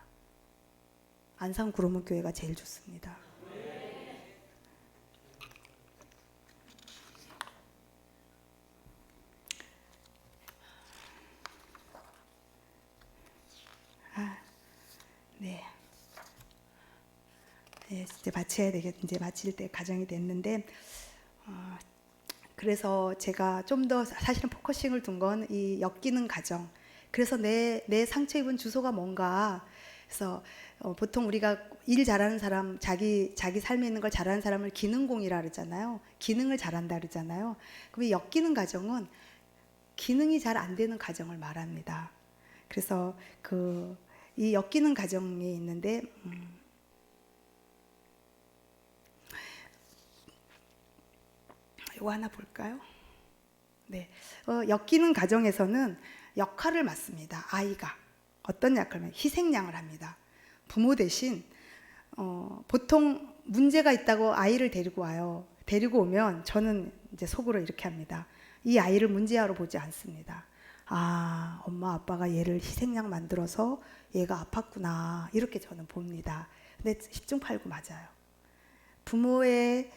안산 구로문 교회가 제일 좋습니다. 네. 네, 이제 마쳐야 되겠. 이제 마칠 때 가정이 됐는데, 그래서 제가 좀 더 사실은 포커싱을 둔 건 이 엮이는 가정. 그래서 내 상처 입은 주소가 뭔가. 그래서 보통 우리가 일 잘하는 사람, 자기 삶에 있는 걸 잘하는 사람을 기능공이라 그러잖아요. 기능을 잘한다 그러잖아요. 그럼 이 엮이는 가정은 기능이 잘 안 되는 가정을 말합니다. 그래서 이 엮이는 가정이 있는데 이거 하나 볼까요? 네, 엮이는 가정에서는 역할을 맡습니다. 아이가 어떤 역할을 희생양을 합니다. 부모 대신 보통 문제가 있다고 아이를 데리고 와요. 데리고 오면 저는 이제 속으로 이렇게 합니다. 이 아이를 문제아로 보지 않습니다. 아, 엄마 아빠가 얘를 희생양 만들어서 얘가 아팠구나 이렇게 저는 봅니다. 근데 10중 8구 맞아요. 부모의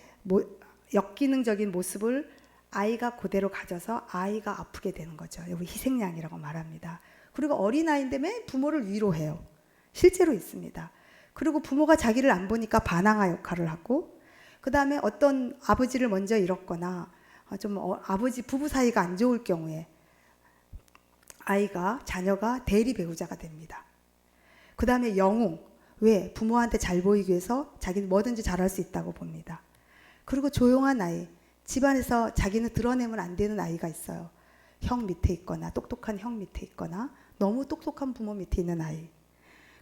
역기능적인 모습을 아이가 그대로 가져서 아이가 아프게 되는 거죠. 여기 희생양이라고 말합니다. 그리고 어린아이인데 매일 부모를 위로해요. 실제로 있습니다. 그리고 부모가 자기를 안 보니까 반항아 역할을 하고 그 다음에 어떤 아버지를 먼저 잃었거나 좀 아버지 부부 사이가 안 좋을 경우에 자녀가 대리 배우자가 됩니다. 그 다음에 영웅, 왜? 부모한테 잘 보이기 위해서 자기는 뭐든지 잘할 수 있다고 봅니다. 그리고 조용한 아이, 집안에서 자기는 드러내면 안 되는 아이가 있어요. 형 밑에 있거나 똑똑한 형 밑에 있거나 너무 똑똑한 부모 밑에 있는 아이.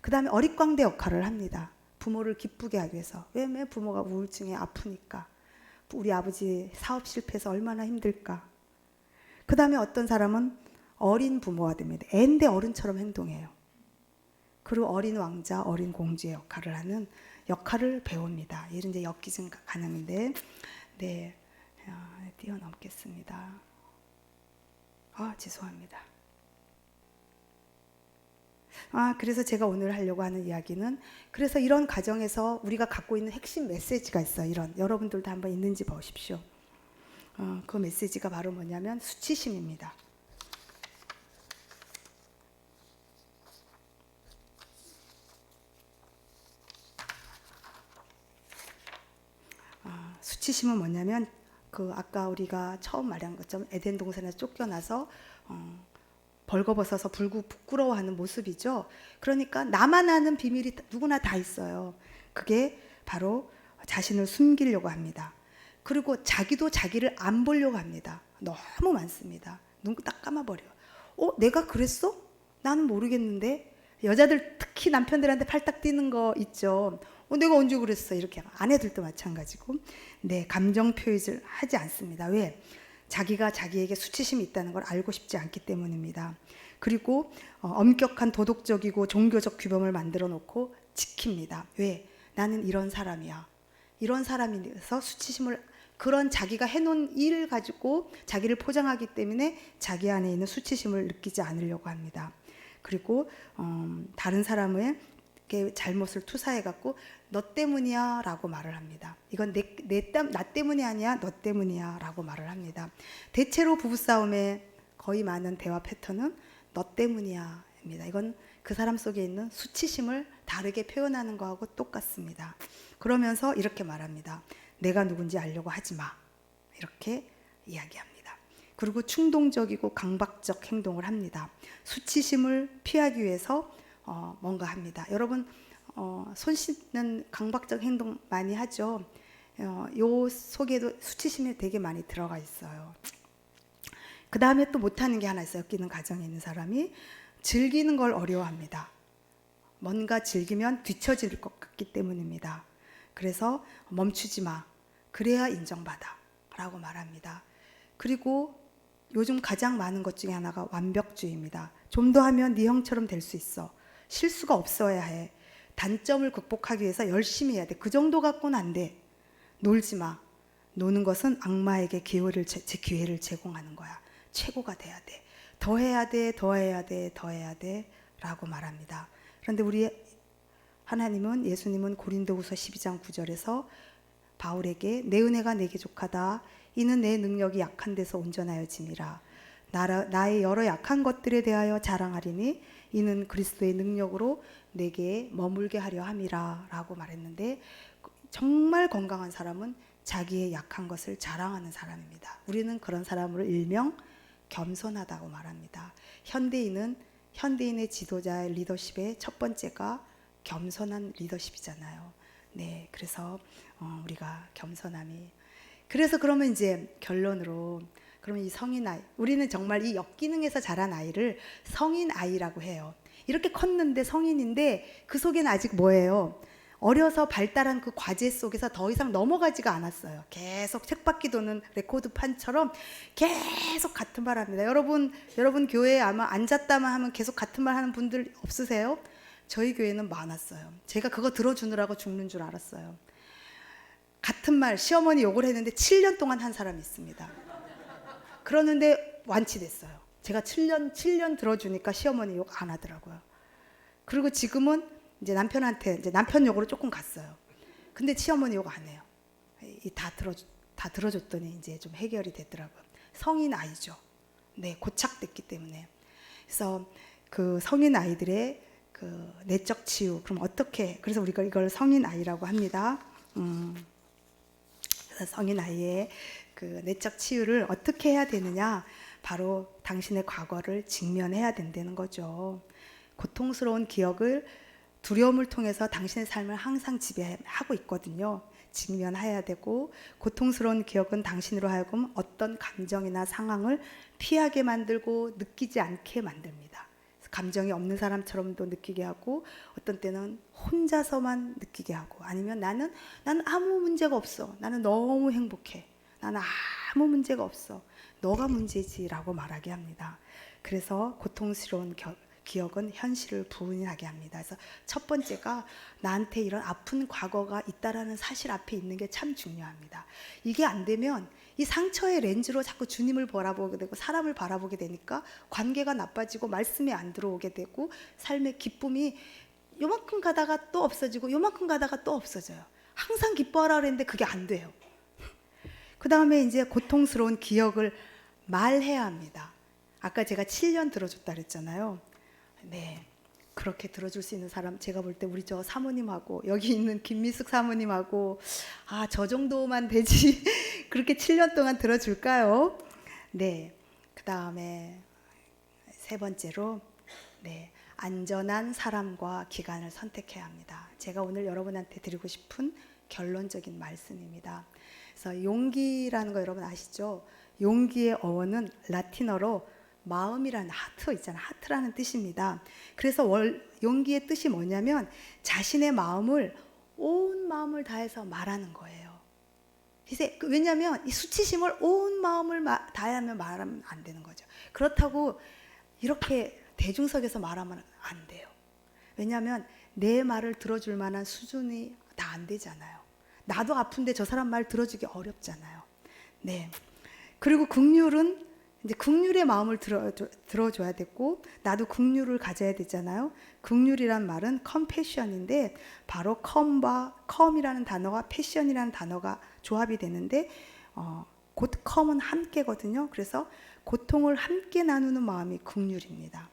그 다음에 어릿광대 역할을 합니다. 부모를 기쁘게 하기 위해서. 왜 부모가 우울증에 아프니까. 우리 아버지 사업 실패해서 얼마나 힘들까. 그 다음에 어떤 사람은 어린 부모가 됩니다. 애인데 어른처럼 행동해요. 그리고 어린 왕자, 어린 공주의 역할을 하는 역할을 배웁니다. 이런 이제 엮이증 가능인데, 네, 뛰어넘겠습니다. 죄송합니다. 그래서 제가 오늘 하려고 하는 이야기는 그래서 이런 가정에서 우리가 갖고 있는 핵심 메시지가 있어요. 여러분들도 한번 있는지 보십시오. 그 메시지가 바로 뭐냐면 수치심입니다. 수치심은 뭐냐면 아까 우리가 처음 말한 것처럼 에덴 동산에서 쫓겨나서 벌거벗어서 부끄러워하는 모습이죠. 그러니까 나만 아는 비밀이 누구나 다 있어요. 그게 바로 자신을 숨기려고 합니다. 그리고 자기도 자기를 안 보려고 합니다. 너무 많습니다. 눈 딱 감아버려요. 내가 그랬어? 나는 모르겠는데. 여자들 특히 남편들한테 팔딱 뛰는 거 있죠. 내가 언제 그랬어? 이렇게 아내들도 마찬가지고. 네, 감정 표현을 하지 않습니다. 왜? 자기가 자기에게 수치심이 있다는 걸 알고 싶지 않기 때문입니다. 그리고 엄격한 도덕적이고 종교적 규범을 만들어 놓고 지킵니다. 왜? 나는 이런 사람이야. 이런 사람이라서 수치심을 그런 자기가 해놓은 일 가지고 자기를 포장하기 때문에 자기 안에 있는 수치심을 느끼지 않으려고 합니다. 그리고 다른 사람의 잘못을 투사해갖고 너 때문이야 라고 말을 합니다. 이건 나 때문이 아니야, 너 때문이야 라고 말을 합니다. 대체로 부부싸움의 거의 많은 대화 패턴은 너 때문이야 입니다. 이건 그 사람 속에 있는 수치심을 다르게 표현하는 거하고 똑같습니다. 그러면서 이렇게 말합니다. 내가 누군지 알려고 하지 마. 이렇게 이야기합니다. 그리고 충동적이고 강박적 행동을 합니다. 수치심을 피하기 위해서 뭔가 합니다. 여러분 손 씻는 강박적 행동 많이 하죠. 요 속에도 수치심이 되게 많이 들어가 있어요. 그 다음에 또 못하는 게 하나 있어요. 엮이는 가정에 있는 사람이 즐기는 걸 어려워합니다. 뭔가 즐기면 뒤처질 것 같기 때문입니다. 그래서 멈추지 마. 그래야 인정받아 라고 말합니다. 그리고 요즘 가장 많은 것 중에 하나가 완벽주의입니다. 좀 더 하면 네 형처럼 될 수 있어. 실수가 없어야 해. 단점을 극복하기 위해서 열심히 해야 돼. 그 정도 갖고는 안 돼. 놀지 마. 노는 것은 악마에게 기회를 제공하는 거야. 최고가 돼야 돼. 더 해야 돼, 더 해야 돼, 더 해야 돼 라고 말합니다. 그런데 우리 하나님은, 예수님은 고린도후서 12장 9절에서 바울에게 내 은혜가 내게 족하다. 이는 내 능력이 약한 데서 온전하여짐이라. 나의 여러 약한 것들에 대하여 자랑하리니 이는 그리스도의 능력으로 내게 머물게 하려 함이라 라고 말했는데, 정말 건강한 사람은 자기의 약한 것을 자랑하는 사람입니다. 우리는 그런 사람을 일명 겸손하다고 말합니다. 현대인의 지도자의 리더십의 첫 번째가 겸손한 리더십이잖아요. 네, 그래서 우리가 겸손함이, 그래서 그러면 이제 결론으로, 그러면 이 성인 아이, 우리는 정말 이 역기능에서 자란 아이를 성인 아이라고 해요. 이렇게 컸는데 성인인데 그 속에는 아직 뭐예요? 어려서 발달한 그 과제 속에서 더 이상 넘어가지가 않았어요. 계속 책바퀴 도는 레코드판처럼 계속 같은 말 합니다. 여러분 교회에 아마 앉았다만 하면 계속 같은 말 하는 분들 없으세요? 저희 교회는 많았어요. 제가 그거 들어주느라고 죽는 줄 알았어요. 같은 말, 시어머니 욕을 했는데 7년 동안 한 사람이 있습니다. 그러는데 완치됐어요. 제가 7년 들어주니까 시어머니 욕 안 하더라고요. 그리고 지금은 이제 남편한테 이제 남편 욕으로 조금 갔어요. 근데 시어머니 욕 안 해요. 다 들어줬더니 이제 좀 해결이 됐더라고요. 성인 아이죠. 네, 고착됐기 때문에. 그래서 그 성인 아이들의 그 내적 치유, 그럼 어떻게? 그래서 우리가 이걸 성인 아이라고 합니다. 그래서 성인 아이의 그 내적 치유를 어떻게 해야 되느냐? 바로 당신의 과거를 직면해야 된다는 거죠. 고통스러운 기억을, 두려움을 통해서 당신의 삶을 항상 지배하고 있거든요. 직면해야 되고, 고통스러운 기억은 당신으로 하여금 어떤 감정이나 상황을 피하게 만들고 느끼지 않게 만듭니다. 감정이 없는 사람처럼도 느끼게 하고, 어떤 때는 혼자서만 느끼게 하고, 아니면 나는 아무 문제가 없어. 나는 너무 행복해. 나는 아무 문제가 없어. 너가 문제지라고 말하게 합니다. 그래서 고통스러운 기억은 현실을 부인하게 합니다. 그래서 첫 번째가 나한테 이런 아픈 과거가 있다라는 사실 앞에 있는 게 참 중요합니다. 이게 안 되면 이 상처의 렌즈로 자꾸 주님을 바라보게 되고 사람을 바라보게 되니까 관계가 나빠지고 말씀이 안 들어오게 되고 삶의 기쁨이 요만큼 가다가 또 없어지고 요만큼 가다가 또 없어져요. 항상 기뻐하라 그랬는데 그게 안 돼요. 그 다음에 이제 고통스러운 기억을 말해야 합니다. 아까 제가 7년 들어줬다 그랬잖아요. 네, 그렇게 들어줄 수 있는 사람, 제가 볼 때 우리 저 사모님하고 여기 있는 김미숙 사모님하고 저 정도만 되지 그렇게 7년 동안 들어줄까요? 네, 그 다음에 세 번째로, 네, 안전한 사람과 기간을 선택해야 합니다. 제가 오늘 여러분한테 드리고 싶은 결론적인 말씀입니다. 그래서 용기라는 거 여러분 아시죠? 용기의 어원은 라틴어로 마음이라는 하트 있잖아요. 하트라는 뜻입니다. 그래서 용기의 뜻이 뭐냐면 자신의 마음을, 온 마음을 다해서 말하는 거예요. 왜냐하면 이 수치심을 온 마음을 다하면 말하면 안 되는 거죠. 그렇다고 이렇게 대중석에서 말하면 안 돼요. 왜냐하면 내 말을 들어줄 만한 수준이 다 안 되잖아요. 나도 아픈데 저 사람 말 들어주기 어렵잖아요. 네. 그리고 긍휼은 이제 긍휼의 마음을 들어줘야 되고 나도 긍휼을 가져야 되잖아요. 긍휼이란 말은 컴패션인데 바로 컴이라는 단어와 패션이라는 단어가 조합이 되는데 곧 컴은 함께거든요. 그래서 고통을 함께 나누는 마음이 긍휼입니다.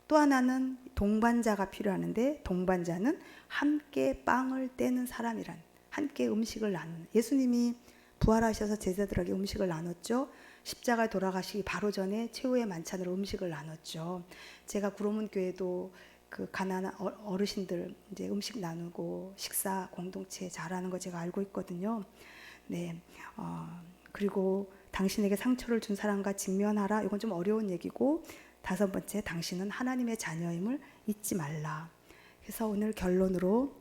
또 하나는 동반자가 필요하는데 동반자는 함께 빵을 떼는 사람이란 함께 음식을 나누는 예수님이 부활하셔서 제자들에게 음식을 나눴죠. 십자가에 돌아가시기 바로 전에 최후의 만찬으로 음식을 나눴죠. 제가 구로문 교회도 그 가난한 어르신들 이제 음식 나누고 식사 공동체 잘하는 거 제가 알고 있거든요. 네, 그리고 당신에게 상처를 준 사람과 직면하라. 이건 좀 어려운 얘기고 5번째, 당신은 하나님의 자녀임을 잊지 말라. 그래서 오늘 결론으로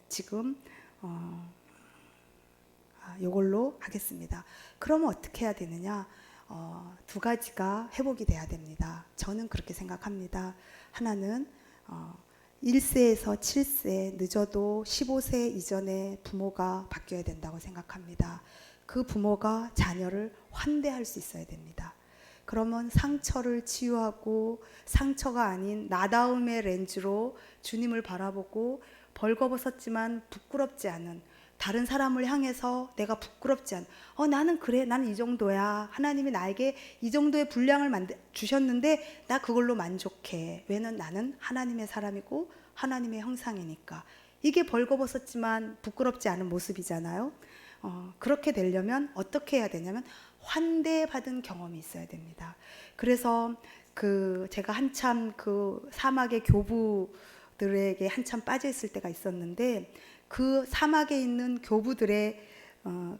지금 요걸로 하겠습니다. 그러면 어떻게 해야 되느냐? 2가지가 회복이 돼야 됩니다. 저는 그렇게 생각합니다. 하나는 1세에서 7세, 늦어도 15세 이전에 부모가 바뀌어야 된다고 생각합니다. 그 부모가 자녀를 환대할 수 있어야 됩니다. 그러면 상처를 치유하고 상처가 아닌 나다움의 렌즈로 주님을 바라보고 벌거벗었지만 부끄럽지 않은 다른 사람을 향해서 내가 부끄럽지 않은 나는 그래, 나는 이 정도야. 하나님이 나에게 이 정도의 분량을 주셨는데 나 그걸로 만족해. 왜냐면 나는 하나님의 사람이고 하나님의 형상이니까. 이게 벌거벗었지만 부끄럽지 않은 모습이잖아요. 그렇게 되려면 어떻게 해야 되냐면 환대받은 경험이 있어야 됩니다. 그래서 제가 한참 그 사막의 교부들에게 한참 빠져 있을 때가 있었는데 그 사막에 있는 교부들의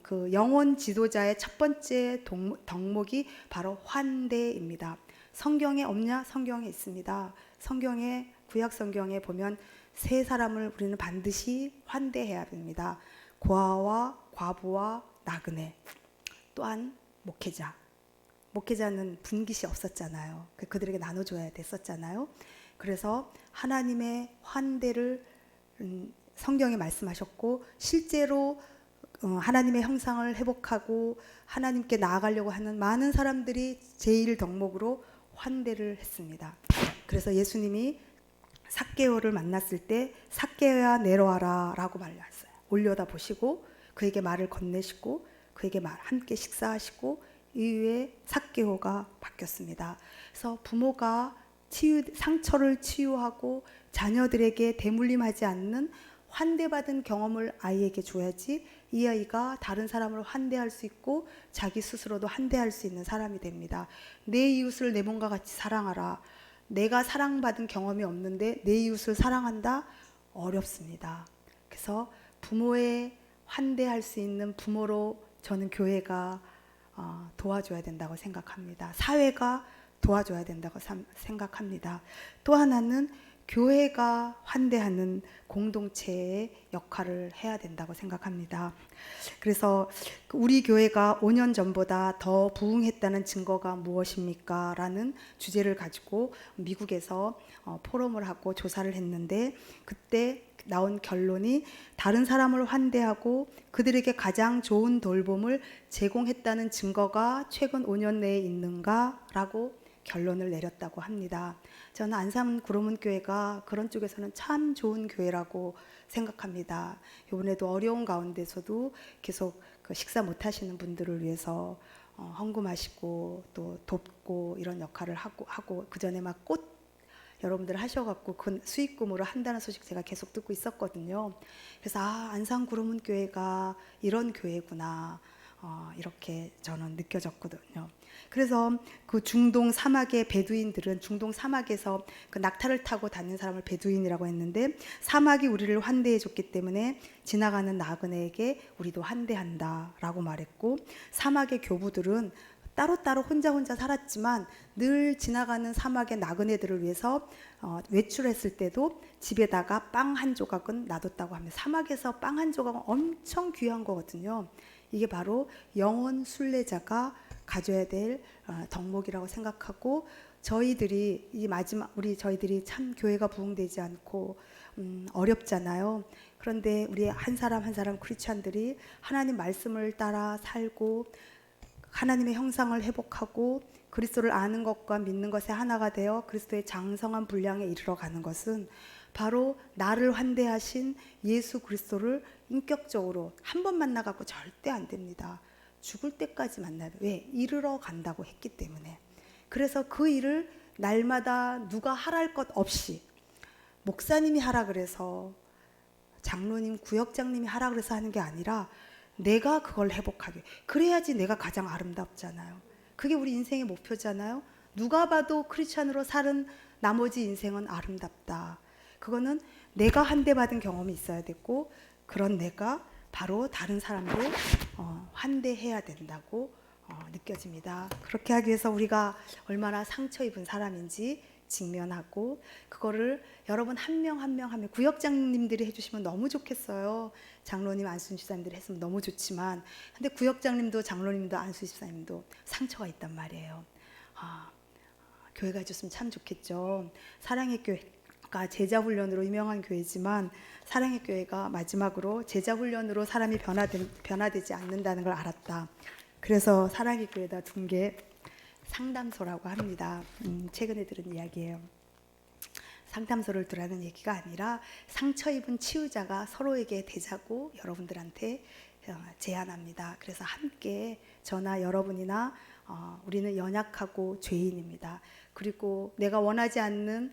그 영혼 지도자의 첫 번째 덕목이 바로 환대입니다. 성경에 없냐? 성경에 있습니다. 성경에 구약 성경에 보면 3사람을 우리는 반드시 환대해야 됩니다. 고아와 과부와 나그네, 또한 목회자는 분깃이 없었잖아요. 그들에게 나눠줘야 됐었잖아요. 그래서 하나님의 환대를 성경에 말씀하셨고 실제로 하나님의 형상을 회복하고 하나님께 나아가려고 하는 많은 사람들이 제1덕목으로 환대를 했습니다. 그래서 예수님이 삭개오를 만났을 때 삭개오야 내려와라 라고 말했어요. 올려다 보시고 그에게 말을 건네시고 그에게 함께 식사하시고 이후에 삭개오가 바뀌었습니다. 그래서 부모가 상처를 치유하고 자녀들에게 대물림하지 않는 환대받은 경험을 아이에게 줘야지 이 아이가 다른 사람을 환대할 수 있고 자기 스스로도 환대할 수 있는 사람이 됩니다. 내 이웃을 내 몸과 같이 사랑하라. 내가 사랑받은 경험이 없는데 내 이웃을 사랑한다? 어렵습니다. 그래서 부모의 환대할 수 있는 부모로 저는 교회가 도와줘야 된다고 생각합니다. 사회가 도와줘야 된다고 생각합니다. 또 하나는 교회가 환대하는 공동체의 역할을 해야 된다고 생각합니다. 그래서 우리 교회가 5년 전보다 더 부흥했다는 증거가 무엇입니까? 라는 주제를 가지고 미국에서 포럼을 하고 조사를 했는데 그때 나온 결론이 다른 사람을 환대하고 그들에게 가장 좋은 돌봄을 제공했다는 증거가 최근 5년 내에 있는가라고 결론을 내렸다고 합니다. 저는 안산 구로문교회가 그런 쪽에서는 참 좋은 교회라고 생각합니다. 이번에도 어려운 가운데서도 계속 그 식사 못 하시는 분들을 위해서 헌금하시고 또 돕고 이런 역할을 하고 그 전에 막 꽃 여러분들 하셔갖고 그 수익금으로 한다는 소식 제가 계속 듣고 있었거든요. 그래서 안산 구로문교회가 이런 교회구나 이렇게 저는 느껴졌거든요. 그래서 그 중동 사막의 베두인들은 중동 사막에서 그 낙타를 타고 다니는 사람을 베두인이라고 했는데 사막이 우리를 환대해 줬기 때문에 지나가는 나그네에게 우리도 환대한다라고 말했고 사막의 교부들은 따로따로 혼자 살았지만 늘 지나가는 사막의 나그네들을 위해서 외출했을 때도 집에다가 빵 한 조각은 놔뒀다고 합니다. 사막에서 빵 한 조각은 엄청 귀한 거거든요. 이게 바로 영혼 순례자가 가져야 될 덕목이라고 생각하고 저희들이 저희들이 참 교회가 부흥되지 않고 어렵잖아요. 그런데 우리 한 사람 한 사람 크리스찬들이 하나님 말씀을 따라 살고 하나님의 형상을 회복하고 그리스도를 아는 것과 믿는 것에 하나가 되어 그리스도의 장성한 분량에 이르러 가는 것은 바로 나를 환대하신 예수 그리스도를 인격적으로 한 번 만나갖고 절대 안 됩니다. 죽을 때까지 만나요. 왜? 이르러 간다고 했기 때문에. 그래서 그 일을 날마다 누가 하랄 것 없이 목사님이 하라 그래서, 장로님, 구역장님이 하라 그래서 하는 게 아니라 내가 그걸 회복하게. 그래야지 내가 가장 아름답잖아요. 그게 우리 인생의 목표잖아요. 누가 봐도 크리스찬으로 사는 나머지 인생은 아름답다. 그거는 내가 환대받은 경험이 있어야 됐고, 그런 내가 바로 다른 사람들 환대해야 된다고 느껴집니다. 그렇게 하기 위해서 우리가 얼마나 상처 입은 사람인지 직면하고, 그거를 여러분 한 명 한 명 하면, 구역장님들이 해주시면 너무 좋겠어요. 장로님, 안순 집사님들이 했으면 너무 좋지만, 근데 구역장님도 장로님도 안순 집사님도 상처가 있단 말이에요. 교회가 해줬으면 참 좋겠죠. 사랑의 교회가 제자훈련으로 유명한 교회지만, 사랑의 교회가 마지막으로 제자훈련으로 사람이 변화되지 않는다는 걸 알았다. 그래서 사랑의 교회에다 둔 게 상담소라고 합니다. 최근에 들은 이야기예요. 상담소를 두라는 얘기가 아니라 상처 입은 치유자가 서로에게 되자고 여러분들한테 제안합니다. 그래서 함께 저나 여러분이나 우리는 연약하고 죄인입니다. 그리고 내가 원하지 않는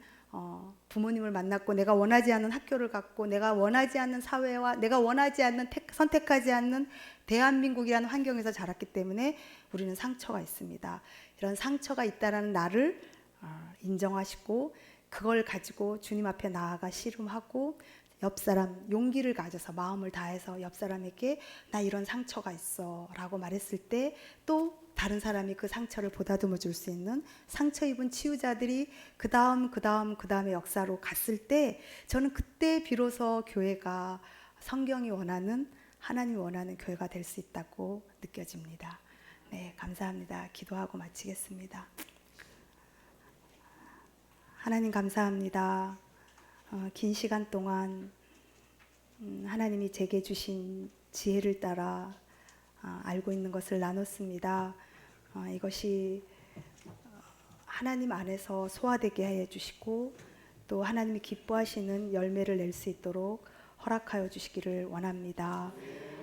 부모님을 만났고, 내가 원하지 않는 학교를 갔고, 내가 원하지 않는 사회와 내가 원하지 않는 선택하지 않는 대한민국이라는 환경에서 자랐기 때문에 우리는 상처가 있습니다. 이런 상처가 있다라는 나를 인정하시고, 그걸 가지고 주님 앞에 나아가 씨름하고, 옆 사람 용기를 가져서 마음을 다해서 옆 사람에게 나 이런 상처가 있어 라고 말했을 때, 또 다른 사람이 그 상처를 보다듬어 줄 수 있는 상처 입은 치유자들이 그 다음의 역사로 갔을 때, 저는 그때 비로소 교회가 성경이 원하는, 하나님이 원하는 교회가 될 수 있다고 느껴집니다. 네, 감사합니다. 기도하고 마치겠습니다. 하나님 감사합니다. 긴 시간 동안 하나님이 제게 주신 지혜를 따라 알고 있는 것을 나눴습니다. 이것이 하나님 안에서 소화되게 해 주시고, 또 하나님이 기뻐하시는 열매를 낼 수 있도록 허락하여 주시기를 원합니다.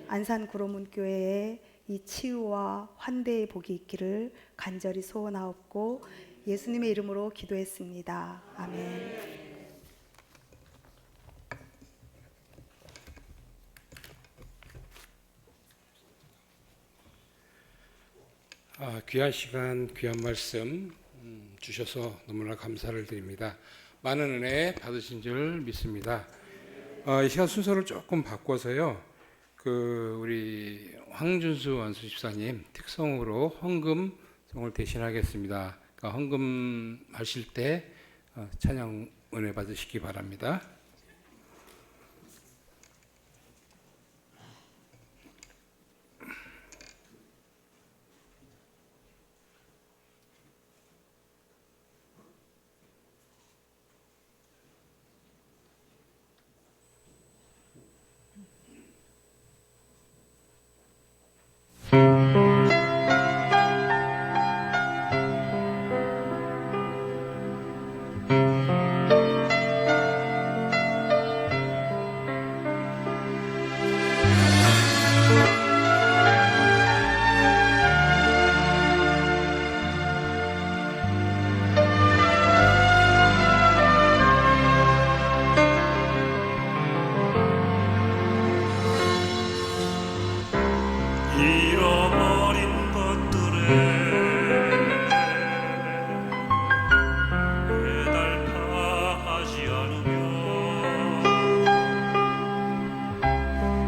안산 구로문교회에 이 치유와 환대의 복이 있기를 간절히 소원하옵고 예수님의 이름으로 기도했습니다. 아멘. 귀한 시간, 귀한 말씀 주셔서 너무나 감사를 드립니다. 많은 은혜 받으신 줄 믿습니다. 이 시간 순서를 조금 바꿔서요, 우리 황준수 안수 집사님 특성으로 헌금송을 대신하겠습니다. 그러니까 헌금 하실 때 찬양 은혜 받으시기 바랍니다. 잃어버린 것들에 외달파하지 않으며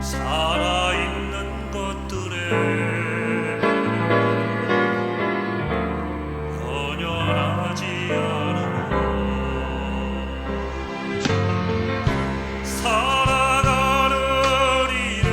살아있는 것들에 연연하지 않으며 살아가는 일에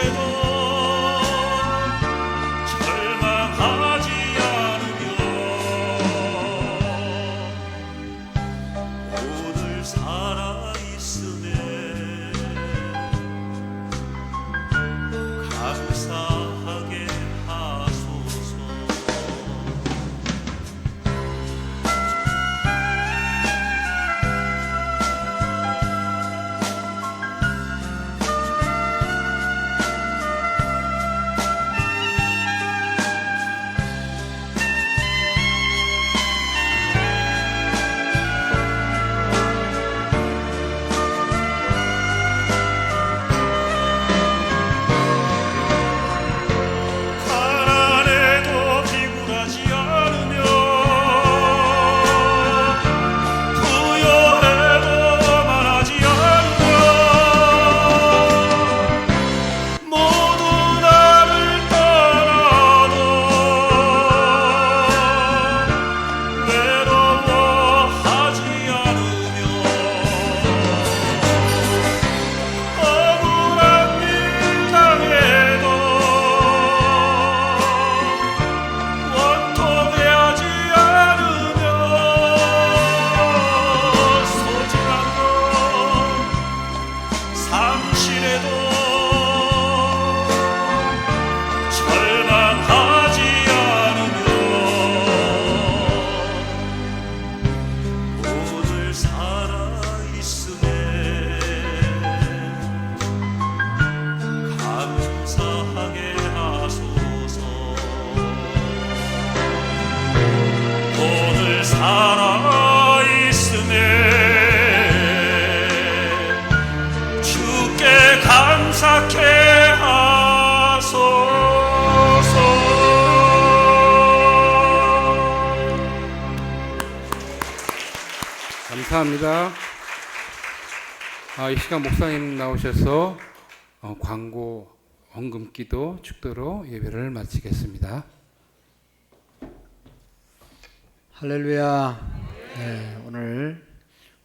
잠시라도 절망하지 않으며 오늘 살아있음에 감사하게 하소서. 가난해도 비굴하지 않으며 부여해도 말하지 않으며 모두 나를 떠나도 외로워하지 않으며 억울한 일 당해도 원통해하지 않으며 소중한 것 상실해도 절망하지 않으며 오늘 살아있음에 감사하게 하소서. 오늘 살아있음에 주께 감사케 하소서. 감사합니다. 이 시간 목사님 나오셔서 광고 헌금기도 축도로 예배를 마치겠습니다. 할렐루야. 네, 오늘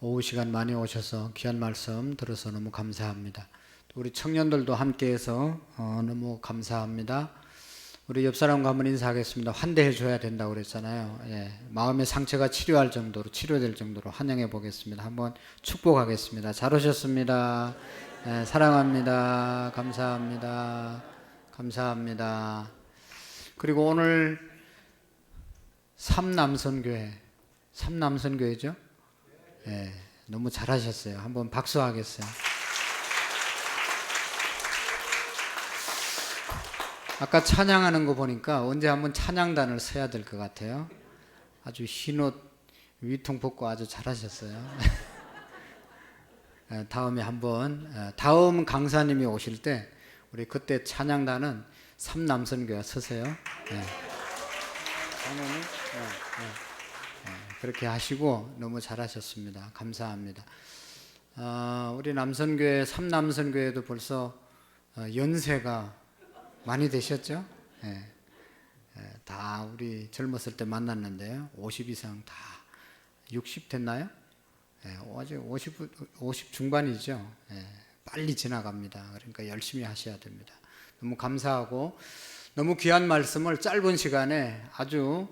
오후 시간 많이 오셔서 귀한 말씀 들어서 너무 감사합니다. 또 우리 청년들도 함께해서 너무 감사합니다. 우리 옆 사람과 한번 인사하겠습니다. 환대해 줘야 된다고 그랬잖아요. 예, 마음의 상처가 치료될 정도로 환영해 보겠습니다. 한번 축복하겠습니다. 잘 오셨습니다. 예, 사랑합니다. 감사합니다. 감사합니다. 그리고 오늘 삼남선교회죠? 예, 너무 잘하셨어요. 한번 박수하겠어요. 아까 찬양하는 거 보니까 언제 한번 찬양단을 서야 될 것 같아요. 아주 흰옷 위통 벗고 아주 잘하셨어요. 다음에 한번 다음 강사님이 오실 때 우리 그때 찬양단은 삼남선교회 서세요. 당연히 그렇게 하시고 너무 잘하셨습니다. 감사합니다. 우리 남선교회 삼남선교회도 벌써 연세가 많이 되셨죠? 다 우리 젊었을 때 만났는데요. 50 이상 다 60 됐나요? 아직 50 중반이죠. 빨리 지나갑니다. 그러니까 열심히 하셔야 됩니다. 너무 감사하고 너무 귀한 말씀을 짧은 시간에 아주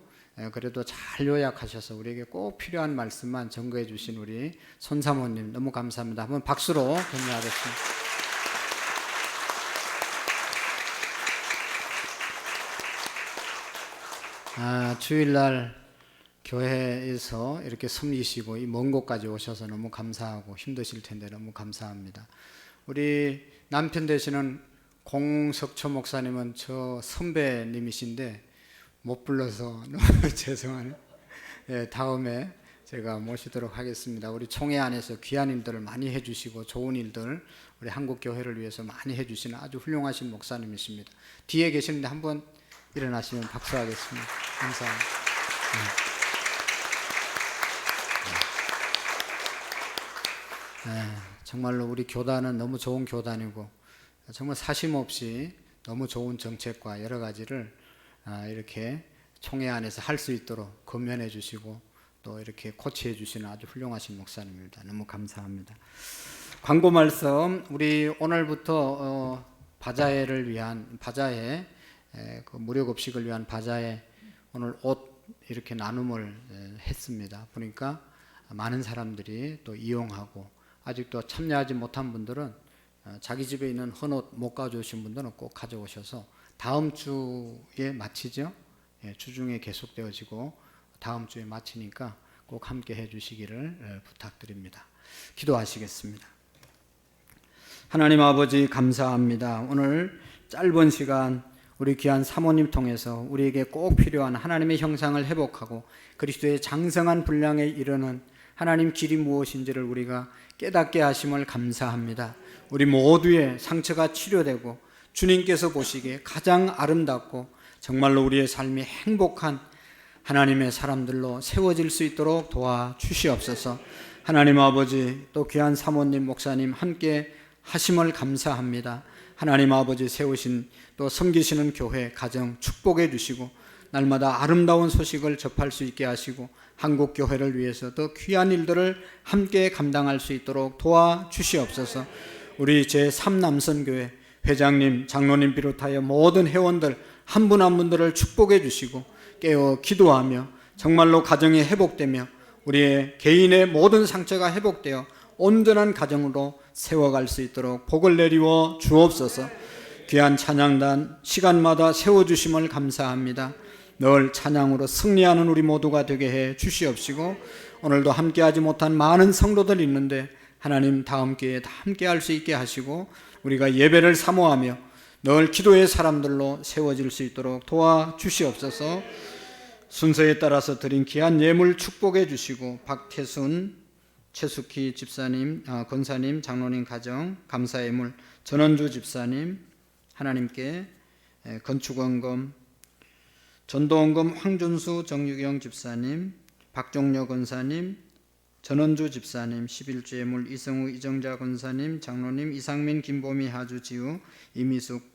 그래도 잘 요약하셔서 우리에게 꼭 필요한 말씀만 전거해 주신 우리 손사모님 너무 감사합니다. 한번 박수로 격려하겠습니다. 주일날 교회에서 이렇게 섬기시고 이 먼 곳까지 오셔서 너무 감사하고 힘드실 텐데 너무 감사합니다. 우리 남편 되시는 공석초 목사님은 저 선배님이신데 못 불러서 너무 죄송하네요. 다음에 제가 모시도록 하겠습니다. 우리 총회 안에서 귀한 일들을 많이 해주시고 좋은 일들 우리 한국 교회를 위해서 많이 해주시는 아주 훌륭하신 목사님이십니다. 뒤에 계시는데 한번 일어나시면 박수하겠습니다. 감사합니다. 정말로 우리 교단은 너무 좋은 교단이고 정말 사심없이 너무 좋은 정책과 여러 가지를 이렇게 총회 안에서 할 수 있도록 건면해 주시고 또 이렇게 코치해 주시는 아주 훌륭하신 목사님입니다. 너무 감사합니다. 광고 말씀 우리 오늘부터 바자회를 위한 바자회, 그 무료급식을 위한 바자회 오늘 옷 이렇게 나눔을 했습니다. 보니까 많은 사람들이 또 이용하고, 아직도 참여하지 못한 분들은 자기 집에 있는 헌옷 못 가져오신 분들은 꼭 가져오셔서 다음 주에 마치죠. 주중에 계속되어지고 다음 주에 마치니까 꼭 함께 해주시기를 부탁드립니다. 기도하시겠습니다. 하나님 아버지 감사합니다. 오늘 짧은 시간 우리 귀한 사모님 통해서 우리에게 꼭 필요한 하나님의 형상을 회복하고 그리스도의 장성한 분량에 이르는 하나님 길이 무엇인지를 우리가 깨닫게 하심을 감사합니다. 우리 모두의 상처가 치료되고 주님께서 보시기에 가장 아름답고 정말로 우리의 삶이 행복한 하나님의 사람들로 세워질 수 있도록 도와주시옵소서. 하나님 아버지, 또 귀한 사모님 목사님 함께 하심을 감사합니다. 하나님 아버지 세우신 또 섬기시는 교회 가정 축복해 주시고 날마다 아름다운 소식을 접할 수 있게 하시고 한국 교회를 위해서 더 귀한 일들을 함께 감당할 수 있도록 도와주시옵소서. 우리 제3남선교회 회장님, 장로님 비롯하여 모든 회원들 한 분 한 분들을 축복해 주시고 깨어 기도하며 정말로 가정이 회복되며 우리의 개인의 모든 상처가 회복되어 온전한 가정으로 세워갈 수 있도록 복을 내리워 주옵소서. 귀한 찬양단 시간마다 세워주심을 감사합니다. 늘 찬양으로 승리하는 우리 모두가 되게 해 주시옵시고 오늘도 함께하지 못한 많은 성도들 있는데 하나님 다음 기회에 다 함께할 수 있게 하시고 우리가 예배를 사모하며 늘 기도의 사람들로 세워질 수 있도록 도와주시옵소서. 순서에 따라서 드린 귀한 예물 축복해 주시고 박태순, 최숙희 집사님, 권사님, 장로님 가정 감사 예물, 전원주 집사님 하나님께 건축원금, 전도원금 황준수, 정유경 집사님, 박종려 권사님, 전원주 집사님, 11주 예물 이성우, 이정자 권사님, 장로님 이상민, 김보미, 하주, 지우, 이미숙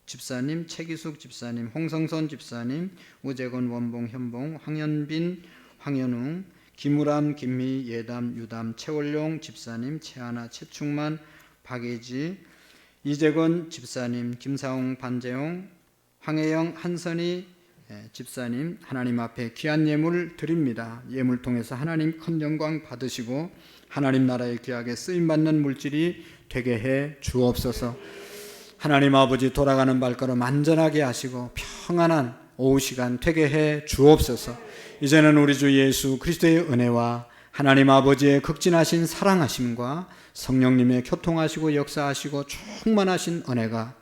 집사님, 최기숙 집사님, 홍성선 집사님, 우재건, 원봉, 현봉, 황현빈, 황현웅, 김우람, 김미, 예담, 유담, 최월용 집사님, 최하나, 최충만, 박예지, 이재건 집사님, 김사홍, 반재용, 황혜영, 한선희 집사님 하나님 앞에 귀한 예물 드립니다. 예물 통해서 하나님 큰 영광 받으시고 하나님 나라에 귀하게 쓰임받는 물질이 되게 해 주옵소서. 하나님 아버지 돌아가는 발걸음 안전하게 하시고 평안한 오후 시간 되게 해 주옵소서. 이제는 우리 주 예수 그리스도의 은혜와 하나님 아버지의 극진하신 사랑하심과 성령님의 교통하시고 역사하시고 충만하신 은혜가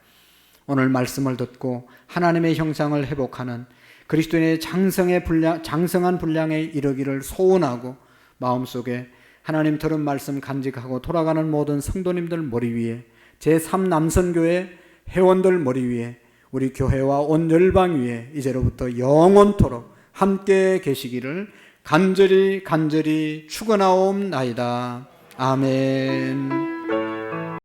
오늘 말씀을 듣고 하나님의 형상을 회복하는 그리스도의 장성한 분량에 이르기를 소원하고 마음속에 하나님 들은 말씀 간직하고 돌아가는 모든 성도님들 머리 위에 제3남선교회 회원들 머리 위에 우리 교회와 온 열방 위에 이제로부터 영원토록 함께 계시기를 간절히 축원하옵나이다. 아멘.